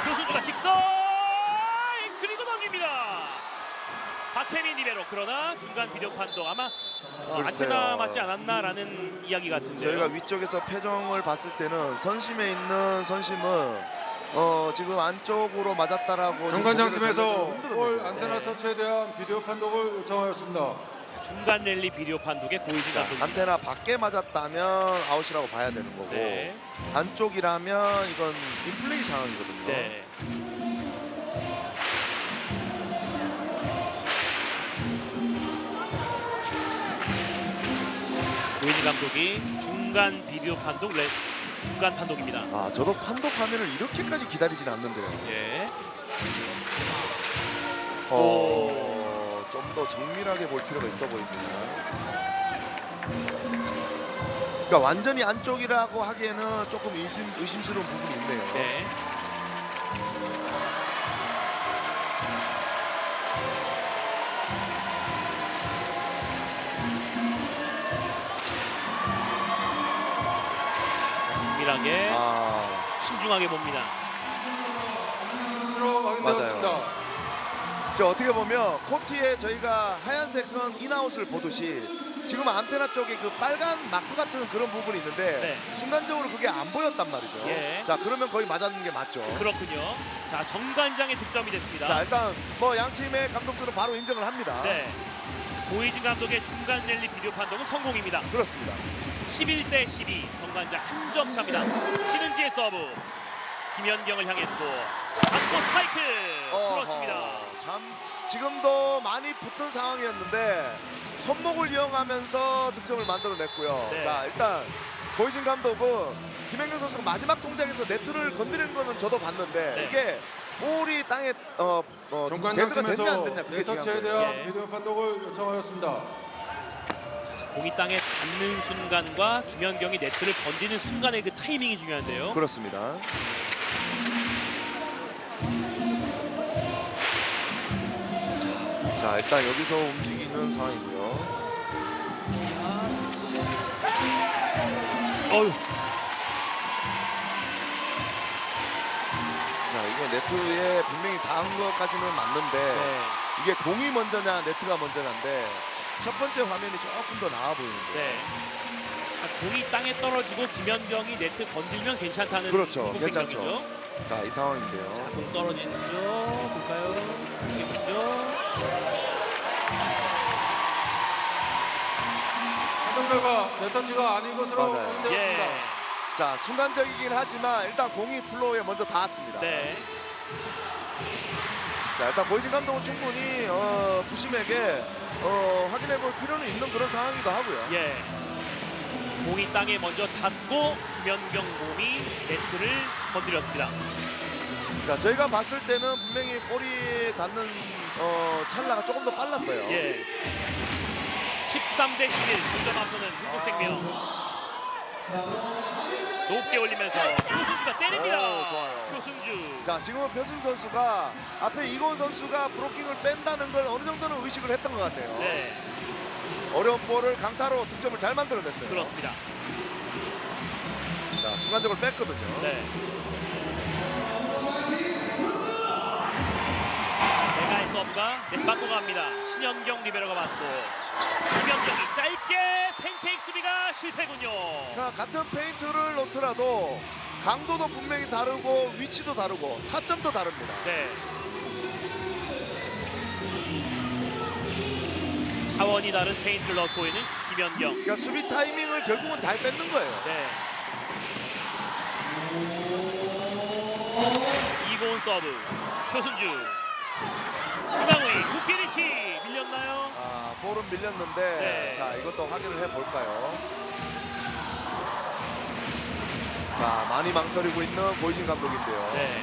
표승주가 직선 그리고 넘깁니다. 박혜민 리베로. 그러나 중간 비디오 판독 아마 안테나 맞지 않았나라는 이야기 같은데요. 저희가 위쪽에서 표정을 봤을 때는 선심에 있는 선심은 지금 안쪽으로 맞았다라고 정관장 고개를 팀에서 전체적으로 볼 흔들었는데요. 안테나 터치에 대한 비디오 판독을 요청하였습니다. 중간 랠리 비디오 판독에 고이진 감독입니다. 안테나 밖에 맞았다면 아웃이라고 봐야 되는 거고 네. 안쪽이라면 이건 인플레이 상황이거든요. 네. 고이진 감독이 중간 비디오 판독 중간 판독입니다. 저도 판독 화면을 이렇게까지 기다리진 않는데요. 예. 좀 더 정밀하게 볼 필요가 있어 보입니다. 그러니까 완전히 안쪽이라고 하기에는 조금 의심스러운 부분이 있네요. 네. 정밀하게 신중하게 봅니다. 확인되었습니다. 맞아요. 어떻게 보면 코트에 저희가 하얀색 선 인아웃을 보듯이 지금 안테나 쪽에 그 빨간 마크 같은 그런 부분이 있는데 네. 순간적으로 그게 안 보였단 말이죠. 예. 자, 그러면 거의 맞았는 게 맞죠. 그렇군요. 자, 정관장의 득점이 됐습니다. 자, 일단 양 팀의 감독들은 바로 인정을 합니다. 네. 고이진 감독의 중간 랠리 비디오 판독은 성공입니다. 그렇습니다. 11대 12 정관장 한 점 차입니다. 신은지의 서브. 김연경을 향했고 받고 스파이크 풀었습니다. 참 지금도 많이 붙은 상황이었는데 손목을 이용하면서 득점을 만들어냈고요. 네. 자, 일단 고이진 감독은 김연경 선수가 마지막 동작에서 네트를 건드리는 거는 저도 봤는데 네. 이게 볼이 땅에 정관장 데드가 됐냐 안 팀에서 됐냐 그게 네터치에 중요한 대한 거예요. 예. 비디오 판독을 요청하였습니다. 공이 땅에 닿는 순간과 김연경이 네트를 건지는 순간의 그 타이밍이 중요한데요. 그렇습니다. 자, 일단 여기서 움직이는 상황이고요. 어휴. 자, 이게 네트에 분명히 닿은 것까지는 맞는데 네. 이게 공이 먼저냐 네트가 먼저냐인데 첫 번째 화면이 조금 더 나아 보이는데. 네. 공이 땅에 떨어지고 김연경이 네트 건들면 괜찮다는 그렇죠. 한국 괜찮죠. 생각이죠. 자, 이 상황인데요. 자, 공 떨어지죠. 볼까요? 이게 보시죠. 판독 결과 네터치가 아닌 것으로 맞아요. 확인되었습니다. 예. 자, 순간적이긴 하지만 일단 공이 플로어에 먼저 닿았습니다. 네. 자, 일단 고이진 감독은 충분히 부심에게 확인해 볼 필요는 있는 그런 상황이기도 하고요. 예. 공이 땅에 먼저 닿고 김연경 몸이 네트를 건드렸습니다. 자, 저희가 봤을 때는 분명히 볼이 닿는 찰나가 조금 더 빨랐어요. 예. 13대 11 2점 앞서는 한국생명. 높게 올리면서 표승주가 때립니다. 오, 좋아요. 표승주. 자, 지금은 표승 선수가 앞에 이고은 선수가 브로킹을 뺀다는 걸 어느 정도는 의식을 했던 것 같아요. 네, 어려운 볼을 강타로 득점을 잘 만들어냈어요. 그렇습니다. 자, 순간적으로 뺐거든요. 네. 메가의 서브가 넷 맞고 갑니다. 신현경 리베로가 맞고 김연경이 짧게 팬케이크 수비가 실패군요. 그러니까 같은 페인트를 놓더라도 강도도 분명히 다르고 위치도 다르고 타점도 다릅니다. 네. 차원이 다른 페인트를 넣고 있는 김연경. 그러니까 수비 타이밍을 결국은 잘 뺏는 거예요. 네. 이고은 서브. 표승주. 김강우이 구키리치 밀렸나요? 아, 볼은 밀렸는데 네. 자, 이것도 확인을 해볼까요? 자, 많이 망설이고 있는 고이진 감독인데요. 네.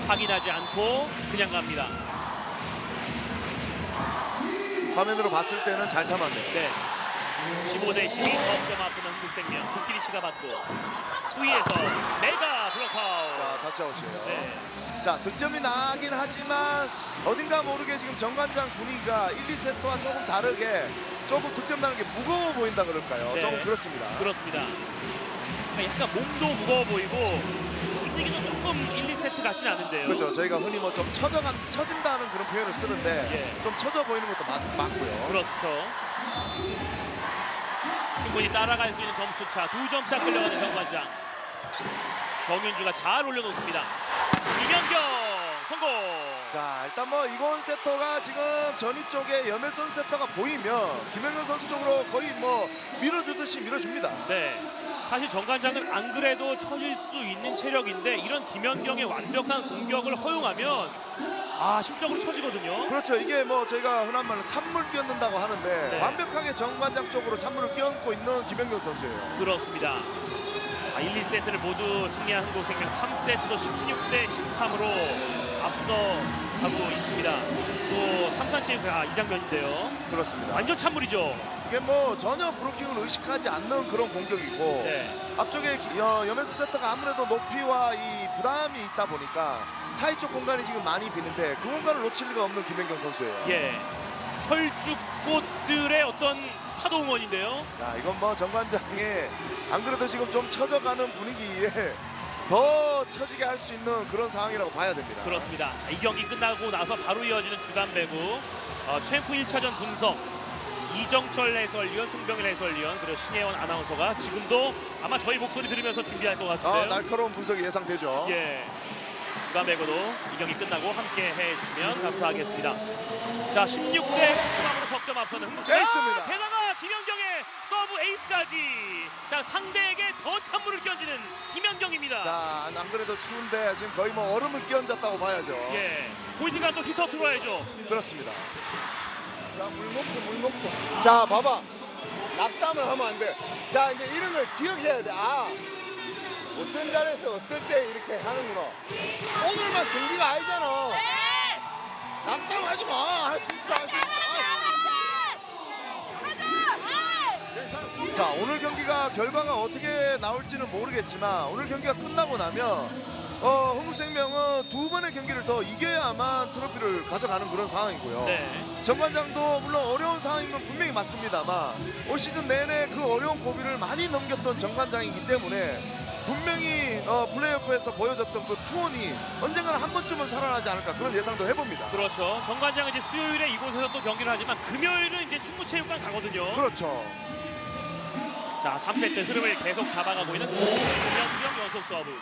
확인하지 않고 그냥 갑니다. 화면으로 봤을 때는 잘 참았네요. 네. 15대 12 석점 앞서는 한국생명. 구키리치가 받고 후위에서 메가 블록아웃. 자, 터치아웃이에요. 네. 자, 득점이 나긴 하지만 어딘가 모르게 지금 정관장 분위기가 1, 2세트와 조금 다르게 조금 득점 나는 게 무거워 보인다 그럴까요? 네. 조금 그렇습니다. 그렇습니다. 그러니까 약간 몸도 무거워 보이고 분위기도 조금 1, 2세트 같진 않은데요. 그렇죠. 저희가 흔히 뭐 좀 처진다는 그런 표현을 쓰는데 예. 좀 처져 보이는 것도 맞고요. 그렇죠. 충분히 따라갈 수 있는 점수차 2점 차 끌려가는 정관장. 정윤주가 잘 올려놓습니다. 김연경 성공. 자, 일단 뭐 이고은 세터가 지금 전위 쪽에 염혜선 세터가 보이면 김연경 선수 쪽으로 거의 뭐 밀어주듯이 밀어줍니다. 네. 사실 정관장은 안 그래도 쳐질 수 있는 체력인데 이런 김연경의 완벽한 공격을 허용하면 심적으로 쳐지거든요. 그렇죠. 이게 뭐 저희가 흔한 말로 찬물 끼얹는다고 하는데 네. 완벽하게 정관장 쪽으로 찬물을 끼얹고 있는 김연경 선수예요. 그렇습니다. 자, 1, 2세트를 모두 승리한 한국생명 3세트도 16대 13으로 앞서 가고 있습니다. 또 삼산체육회가 이 장면인데요. 그렇습니다. 완전 찬물이죠. 이게 뭐 전혀 브로킹을 의식하지 않는 그런 공격이고 네. 앞쪽에 염혜수 세터가 아무래도 높이와 이 부담이 있다 보니까 사이 쪽 공간이 지금 많이 비는데 그 공간을 놓칠 리가 없는 김연경 선수예요. 예. 혈죽꽃들의 어떤 파도 응원인데요. 야, 이건 뭐 정관장이 안 그래도 지금 좀 처져가는 분위기에 더 처지게 할 수 있는 그런 상황이라고 봐야 됩니다. 그렇습니다. 자, 이 경기 끝나고 나서 바로 이어지는 주간 배구 챔프 1차전 분석 이정철 해설위원, 송병일 해설위원 그리고 신혜원 아나운서가 지금도 아마 저희 목소리 들으면서 준비할 것 같은데요. 날카로운 분석이 예상되죠. 예. 주간 배구도 이 경기 끝나고 함께 해주시면 감사하겠습니다. 자, 16대 13으로 석점 앞서는 흥국생. 에이스입니다. 게다가 김연경의 서브 에이스까지. 자, 상대에게 더 찬물을 끼얹는 김연경입니다. 자, 안 그래도 추운데 지금 거의 뭐 얼음을 끼얹었다고 봐야죠. 예, 고이진 감독 히터 들어와야죠. 그렇습니다. 자, 물 먹고. 자, 봐봐. 낙담을 하면 안 돼. 자, 이제 이런 걸 기억해야 돼. 아, 어떤 자리에서 어떨 때 이렇게 하는구나. 오늘만 경기가 아니잖아. 낙담하지 마. 할 수 있어, 할 수 있어. 자, 오늘 경기가 결과가 어떻게 나올지는 모르겠지만 오늘 경기가 끝나고 나면 흥국생명은 두 번의 경기를 더 이겨야만 트로피를 가져가는 그런 상황이고요. 네. 정관장도 물론 어려운 상황인 건 분명히 맞습니다만 올 시즌 내내 그 어려운 고비를 많이 넘겼던 정관장이기 때문에 분명히 플레이오프에서 보여줬던 그 투혼이 언젠가는 한 번쯤은 살아나지 않을까 그런 예상도 해봅니다. 그렇죠. 정관장은 이제 수요일에 이곳에서 또 경기를 하지만 금요일은 이제 충무체육관 가거든요. 그렇죠. 자, 3세트 흐름을 계속 잡아가고 있는 김연경 연속 서브.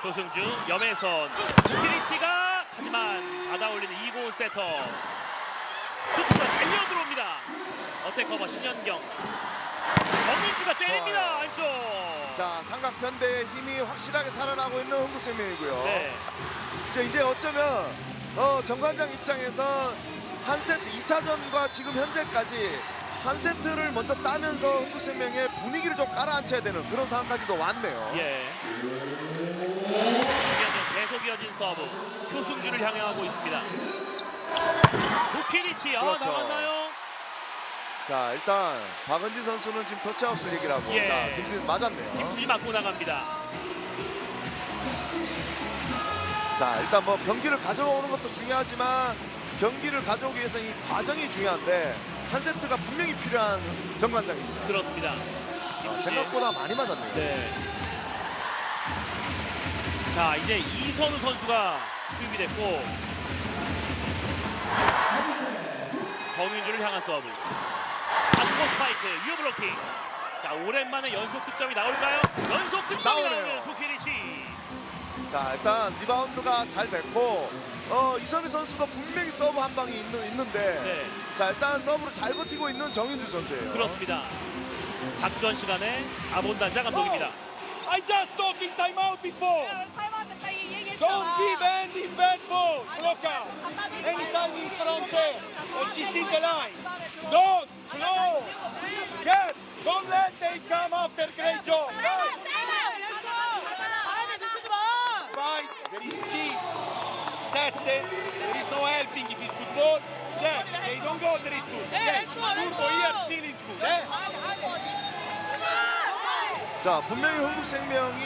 조승주 염혜선 스피리치가 하지만 받아올리는 이고은 세터. 투투가 달려 들어옵니다. 어택 커버 신현경. 정민주가 때립니다. 안쪽. 자, 삼각편대의 힘이 확실하게 살아나고 있는 흥국생명이고요. 네. 이제 어쩌면 정관장 입장에서 한 세트 2차전과 지금 현재까지 한 세트를 먼저 따면서 흥국생명의 분위기를 좀 깔아앉혀야 되는 그런 상황까지도 왔네요. 예. 김연경 계속 이어진 서브. 표승주를 향하고 있습니다. 도키니치 그렇죠. 나갔나요? 자, 일단 박은지 선수는 지금 터치아웃을 얘기를 하고 예. 자, 김수진 맞았네요. 김수지 맞고 나갑니다. 자, 일단 뭐 경기를 가져오는 것도 중요하지만 경기를 가져오기 위해서 이 과정이 중요한데 한 세트가 분명히 필요한 정관장입니다. 그렇습니다. 생각보다 많이 맞았네요. 네. 자, 이제 이선우 선수가 투입이 됐고 정윤주를 향한 서브. 한코 스파이크, 유어 블로킹. 자, 오랜만에 연속 득점이 나올까요? 연속 득점이 나오네요. 나오는 도키니치. 자, 일단 리바운드가 잘 됐고 이선희 선수도 분명히 서브 한 방이 있는데 네. 자, 일단 서브로 잘 버티고 있는 정윤주 선수예요. 그렇습니다. 작전 시간에 아본단자 감독입니다. I just talked in timeout before. Don't give hand in bad ball. Block out. Anytime in front there or she's in the line. Don't close. Yes. Don't let they come after. Great job. Right. There is cheap. Sette. There is no helping if it's good ball. Check. They don't go. There is two. Yes. Turbo here still is good. 자, 분명히 흥국생명이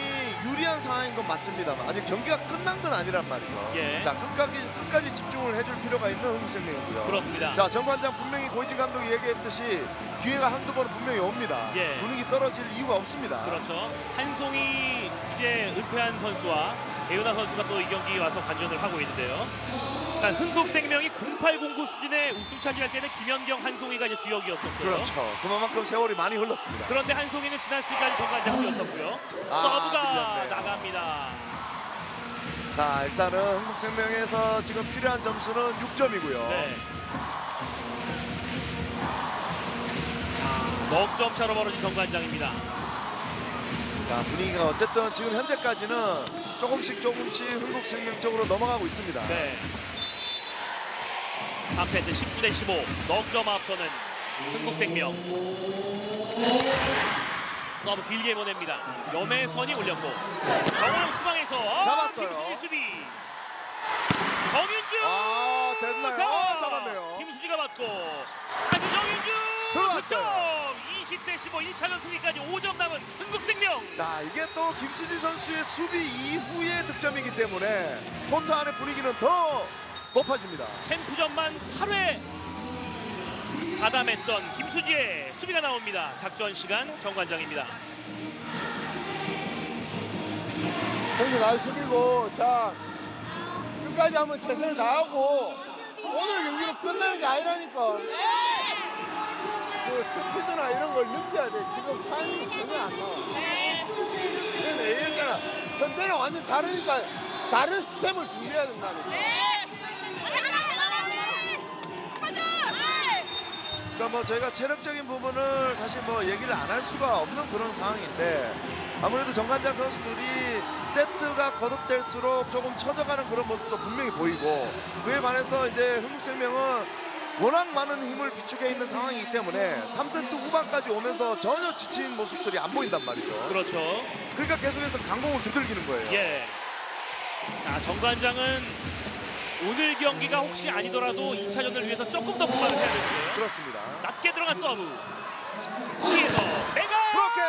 유리한 상황인 건 맞습니다만 아직 경기가 끝난 건 아니란 말이죠. 예. 자, 끝까지 집중을 해줄 필요가 있는 흥국생명이고요. 그렇습니다. 자, 정관장 분명히 고이진 감독이 얘기했듯이 기회가 한두 번은 분명히 옵니다. 예. 분위기 떨어질 이유가 없습니다. 그렇죠. 한송이 이제 은퇴한 선수와 배우나 선수가 또 이 경기 와서 관전을 하고 있는데요. 그러니까 흥국생명이 0809 시즌에 우승 차지할 때는 김연경, 한송이가 이제 주역이었었어요. 그렇죠. 그만큼 세월이 많이 흘렀습니다. 그런데 한송이는 지난 시즌까지 정관장 뛰었었고요. 서브가 밀렸네요. 나갑니다. 자, 일단은 흥국생명에서 지금 필요한 점수는 6점이고요. 네. 자, 넉 점 차로 벌어진 정관장입니다. 자, 분위기가 어쨌든 지금 현재까지는 조금씩 흥국생명 쪽으로 넘어가고 있습니다. 네. 3세트 19대 15 넉 점 앞서는 흥국생명. 서브 길게 보냅니다. 염혜선이 올렸고 정우영 수방에서 잡았어요. 김수지 수비. 정윤주. 됐나요? 잡았네요. 김수지가 맞고 다시 정윤주. 들어왔어요. 20대 15 1차전 승리까지 5점 남은 흥국생명. 자, 이게 또 김수지 선수의 수비 이후의 득점이기 때문에 코트 안의 분위기는 더 높아집니다. 챔프전만 8회 가담했던 김수지의 수비가 나옵니다. 작전 시간 정관장입니다. 성규 날 수비고 자 끝까지 한번 최선을 다하고 오늘 경기로 끝나는 게 아니라니까. 그 스피드나 이런 걸 느껴야 돼. 지금 타이밍이 전혀 안 나와. 내가 얘기했잖아. 현대는 완전 다르니까 다른 스텝을 준비해야 된다니까. 그러니까 뭐 저희가 체력적인 부분을 사실 뭐 얘기를 안 할 수가 없는 그런 상황인데 아무래도 정관장 선수들이 세트가 거듭될수록 조금 처져가는 그런 모습도 분명히 보이고 그에 반해서 이제 흥국생명은 워낙 많은 힘을 비축해 있는 상황이기 때문에 3세트 후반까지 오면서 전혀 지친 모습들이 안 보인단 말이죠. 그렇죠. 그러니까 계속해서 강공을 두들기는 거예요. 예. 자, 정관장은 오늘 경기가 혹시 아니더라도 2차전을 위해서 조금 더 부각을 해야 되는데요. 그렇습니다. 낮게 들어간 서브. 위에서 메가! 그렇게!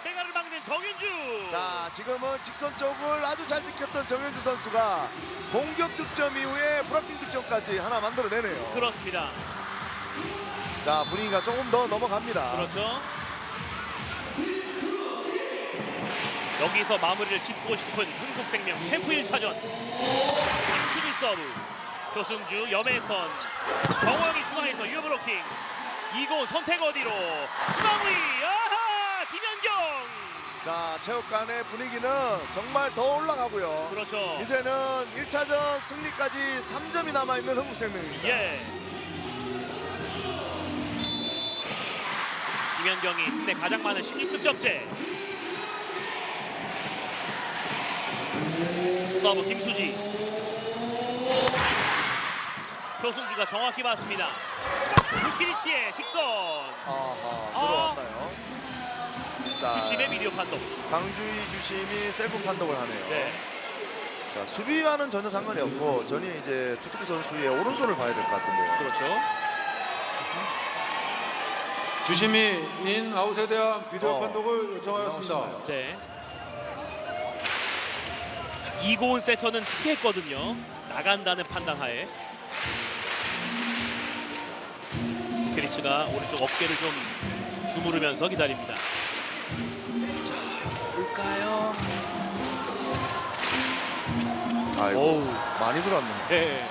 메가를 막는 정윤주. 자, 지금은 직선 쪽을 아주 잘 지켰던 정현주 선수가 공격 득점 이후에 브로킹 득점까지 하나 만들어내네요. 그렇습니다. 자, 분위기가 조금 더 넘어갑니다. 그렇죠. 여기서 마무리를 짓고 싶은 흥국생명 챔프 1차전. 수비 서브. 표승주, 염혜선, 정호영이 중앙에서 유효 브로킹. 이고 선택 어디로? 마무리! 아하! 김연경! 자, 체육관의 분위기는 정말 더 올라가고요. 그렇죠. 이제는 1차전 승리까지 3점이 남아있는 흥국생명입니다. 예. 김연경이 팀내 가장 많은 16득점째. 서브 김수지. 표승주가 정확히 봤습니다. 루키리치의 직선. 들어왔나요? 자, 주심의 비디오 판독. 강주희 주심이 셀프 판독을 하네요. 네. 자, 수비와는 전혀 상관이 없고 전이 이제 투투구 선수의 오른손을 봐야 될 것 같은데요. 그렇죠. 주심이 인 아웃에 대한 비디오 판독을 요청하였습니다. 네. 이고은 세터는 피했거든요. 나간다는 판단하에. 크리츠가 오른쪽 어깨를 좀 주무르면서 기다립니다. 자, 볼까요? 아이고, 오우. 많이 들어왔네요. 네.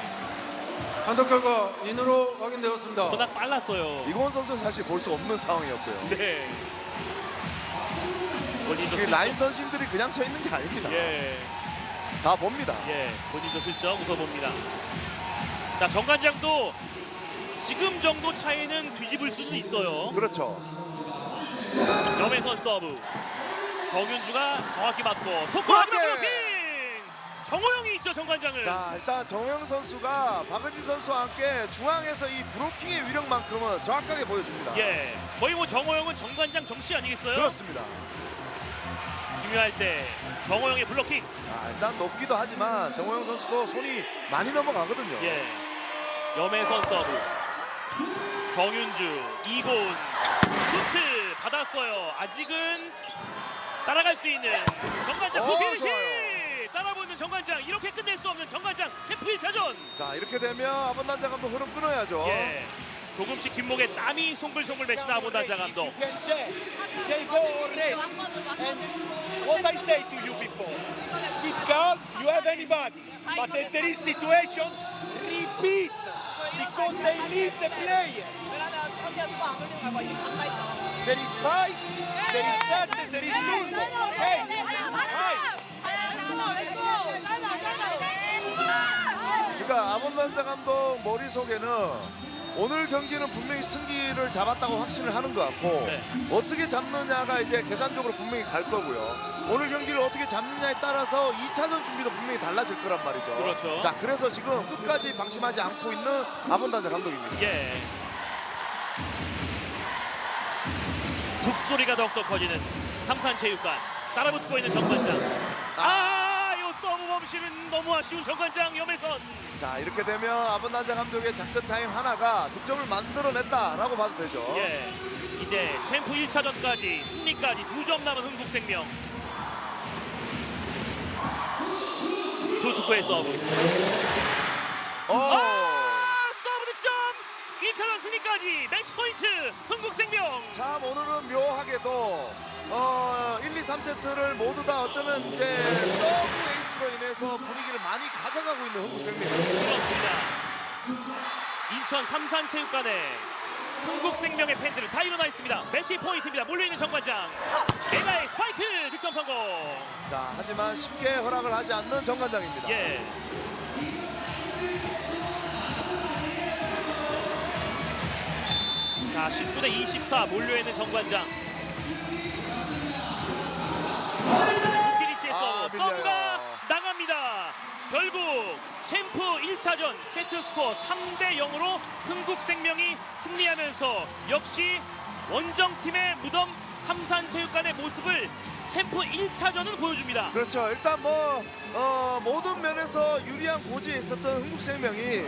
판독 결과 인으로 확인되었습니다. 워낙 빨랐어요. 이고은 선수 사실 볼 수 없는 상황이었고요. 네. 본인도 이 슬쩍. 라인 선심들이 그냥 서 있는 게 아닙니다. 예. 다 봅니다. 예. 본인도 슬쩍 웃어봅니다. 자, 정관장도 지금 정도 차이는 뒤집을 수는 있어요. 그렇죠. 염혜선 서브. 정윤주가 정확히 맞고 속공으로 블로킹. 정호영이 있죠, 정관장을. 자, 일단 정호영 선수가 박은지 선수와 함께 중앙에서 이 브로킹의 위력만큼은 정확하게 보여줍니다. 예. 거의 뭐 정호영은 정관장 정씨 아니겠어요? 그렇습니다. 중요할 때 정호영의 블로킹. 자, 일단 높기도 하지만 정호영 선수도 손이 많이 넘어가거든요. 예. 염혜선 서브. 정윤주, 이고은, 루트 받았어요. 아직은 따라갈 수 있는 정관장 부피니시. 따라붙는 정관장. 이렇게 끝낼 수 없는 정관장 챔프 1차전. 자, 이렇게 되면 아본단자 감독 흐름 끊어야죠. 예. 조금씩 뒷목에 땀이 송글송글 맺히는 아본단자 감독. They go already. And what I say to you before, with God, you have anybody. But if there is situation, repeat. Because they leave the player. There is fight, there is set, there is turbo. Hey, hey. 그러니까 아본단자 감독 머릿속에는 오늘 경기는 분명히 승기를 잡았다고 확신을 하는 것 같고 네. 어떻게 잡느냐가 이제 계산적으로 분명히 갈 거고요. 오늘 경기를 어떻게 잡느냐에 따라서 2차전 준비도 분명히 달라질 거란 말이죠. 그렇죠. 자, 그래서 지금 끝까지 방심하지 않고 있는 아본단자 감독입니다. 예. 북소리가 더욱더 커지는 삼산체육관. 따라붙고 있는 정관장. 이 서브 범실은 너무 아쉬운 정관장 염혜선. 자, 이렇게 되면 아본단자 감독의 작전 타임 하나가 득점을 만들어냈다라고 봐도 되죠. 예. 이제 챔프 1차전까지 승리까지 2점 남은 흥국생명. 투투코의 서브. 서브 득점! 1차전 승리까지 매치 포인트 흥국생명. 참 오늘은 묘하게도 1, 2, 3세트를 모두 다 어쩌면 이제 서브 에이스로 인해서 분위기를 많이 가져가고 있는 흥국생명. 그렇습니다. 인천 삼산체육관에 흥국생명의 팬들은 다 일어나 있습니다. 매치 포인트입니다. 몰려있는 정관장. 메가의 스파이크 득점 성공. 자, 하지만 쉽게 허락을 하지 않는 정관장입니다. 예. 자, 19대 24 몰려있는 정관장. 우키리치의 서브. 밀려요. 서브가 나갑니다. 결국 챔프 1차전 세트스코어 3대 0으로 흥국생명이 승리하면서 역시 원정팀의 무덤 삼산체육관의 모습을 챔프 1차전은 보여줍니다. 그렇죠. 일단 뭐 모든 면에서 유리한 고지에 있었던 흥국생명이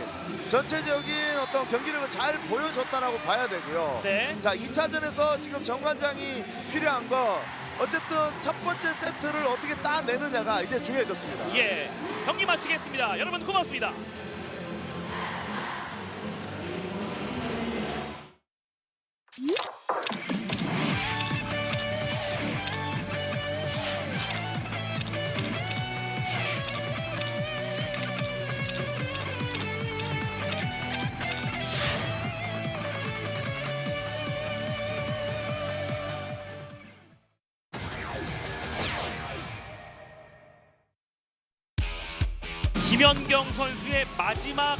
전체적인 어떤 경기력을 잘 보여줬다라고 봐야 되고요. 네. 자, 2차전에서 지금 정관장이 필요한 거 어쨌든 첫 번째 세트를 어떻게 따내느냐가 이제 중요해졌습니다. 예, 경기 마치겠습니다. 여러분 고맙습니다. 김연경 선수의 마지막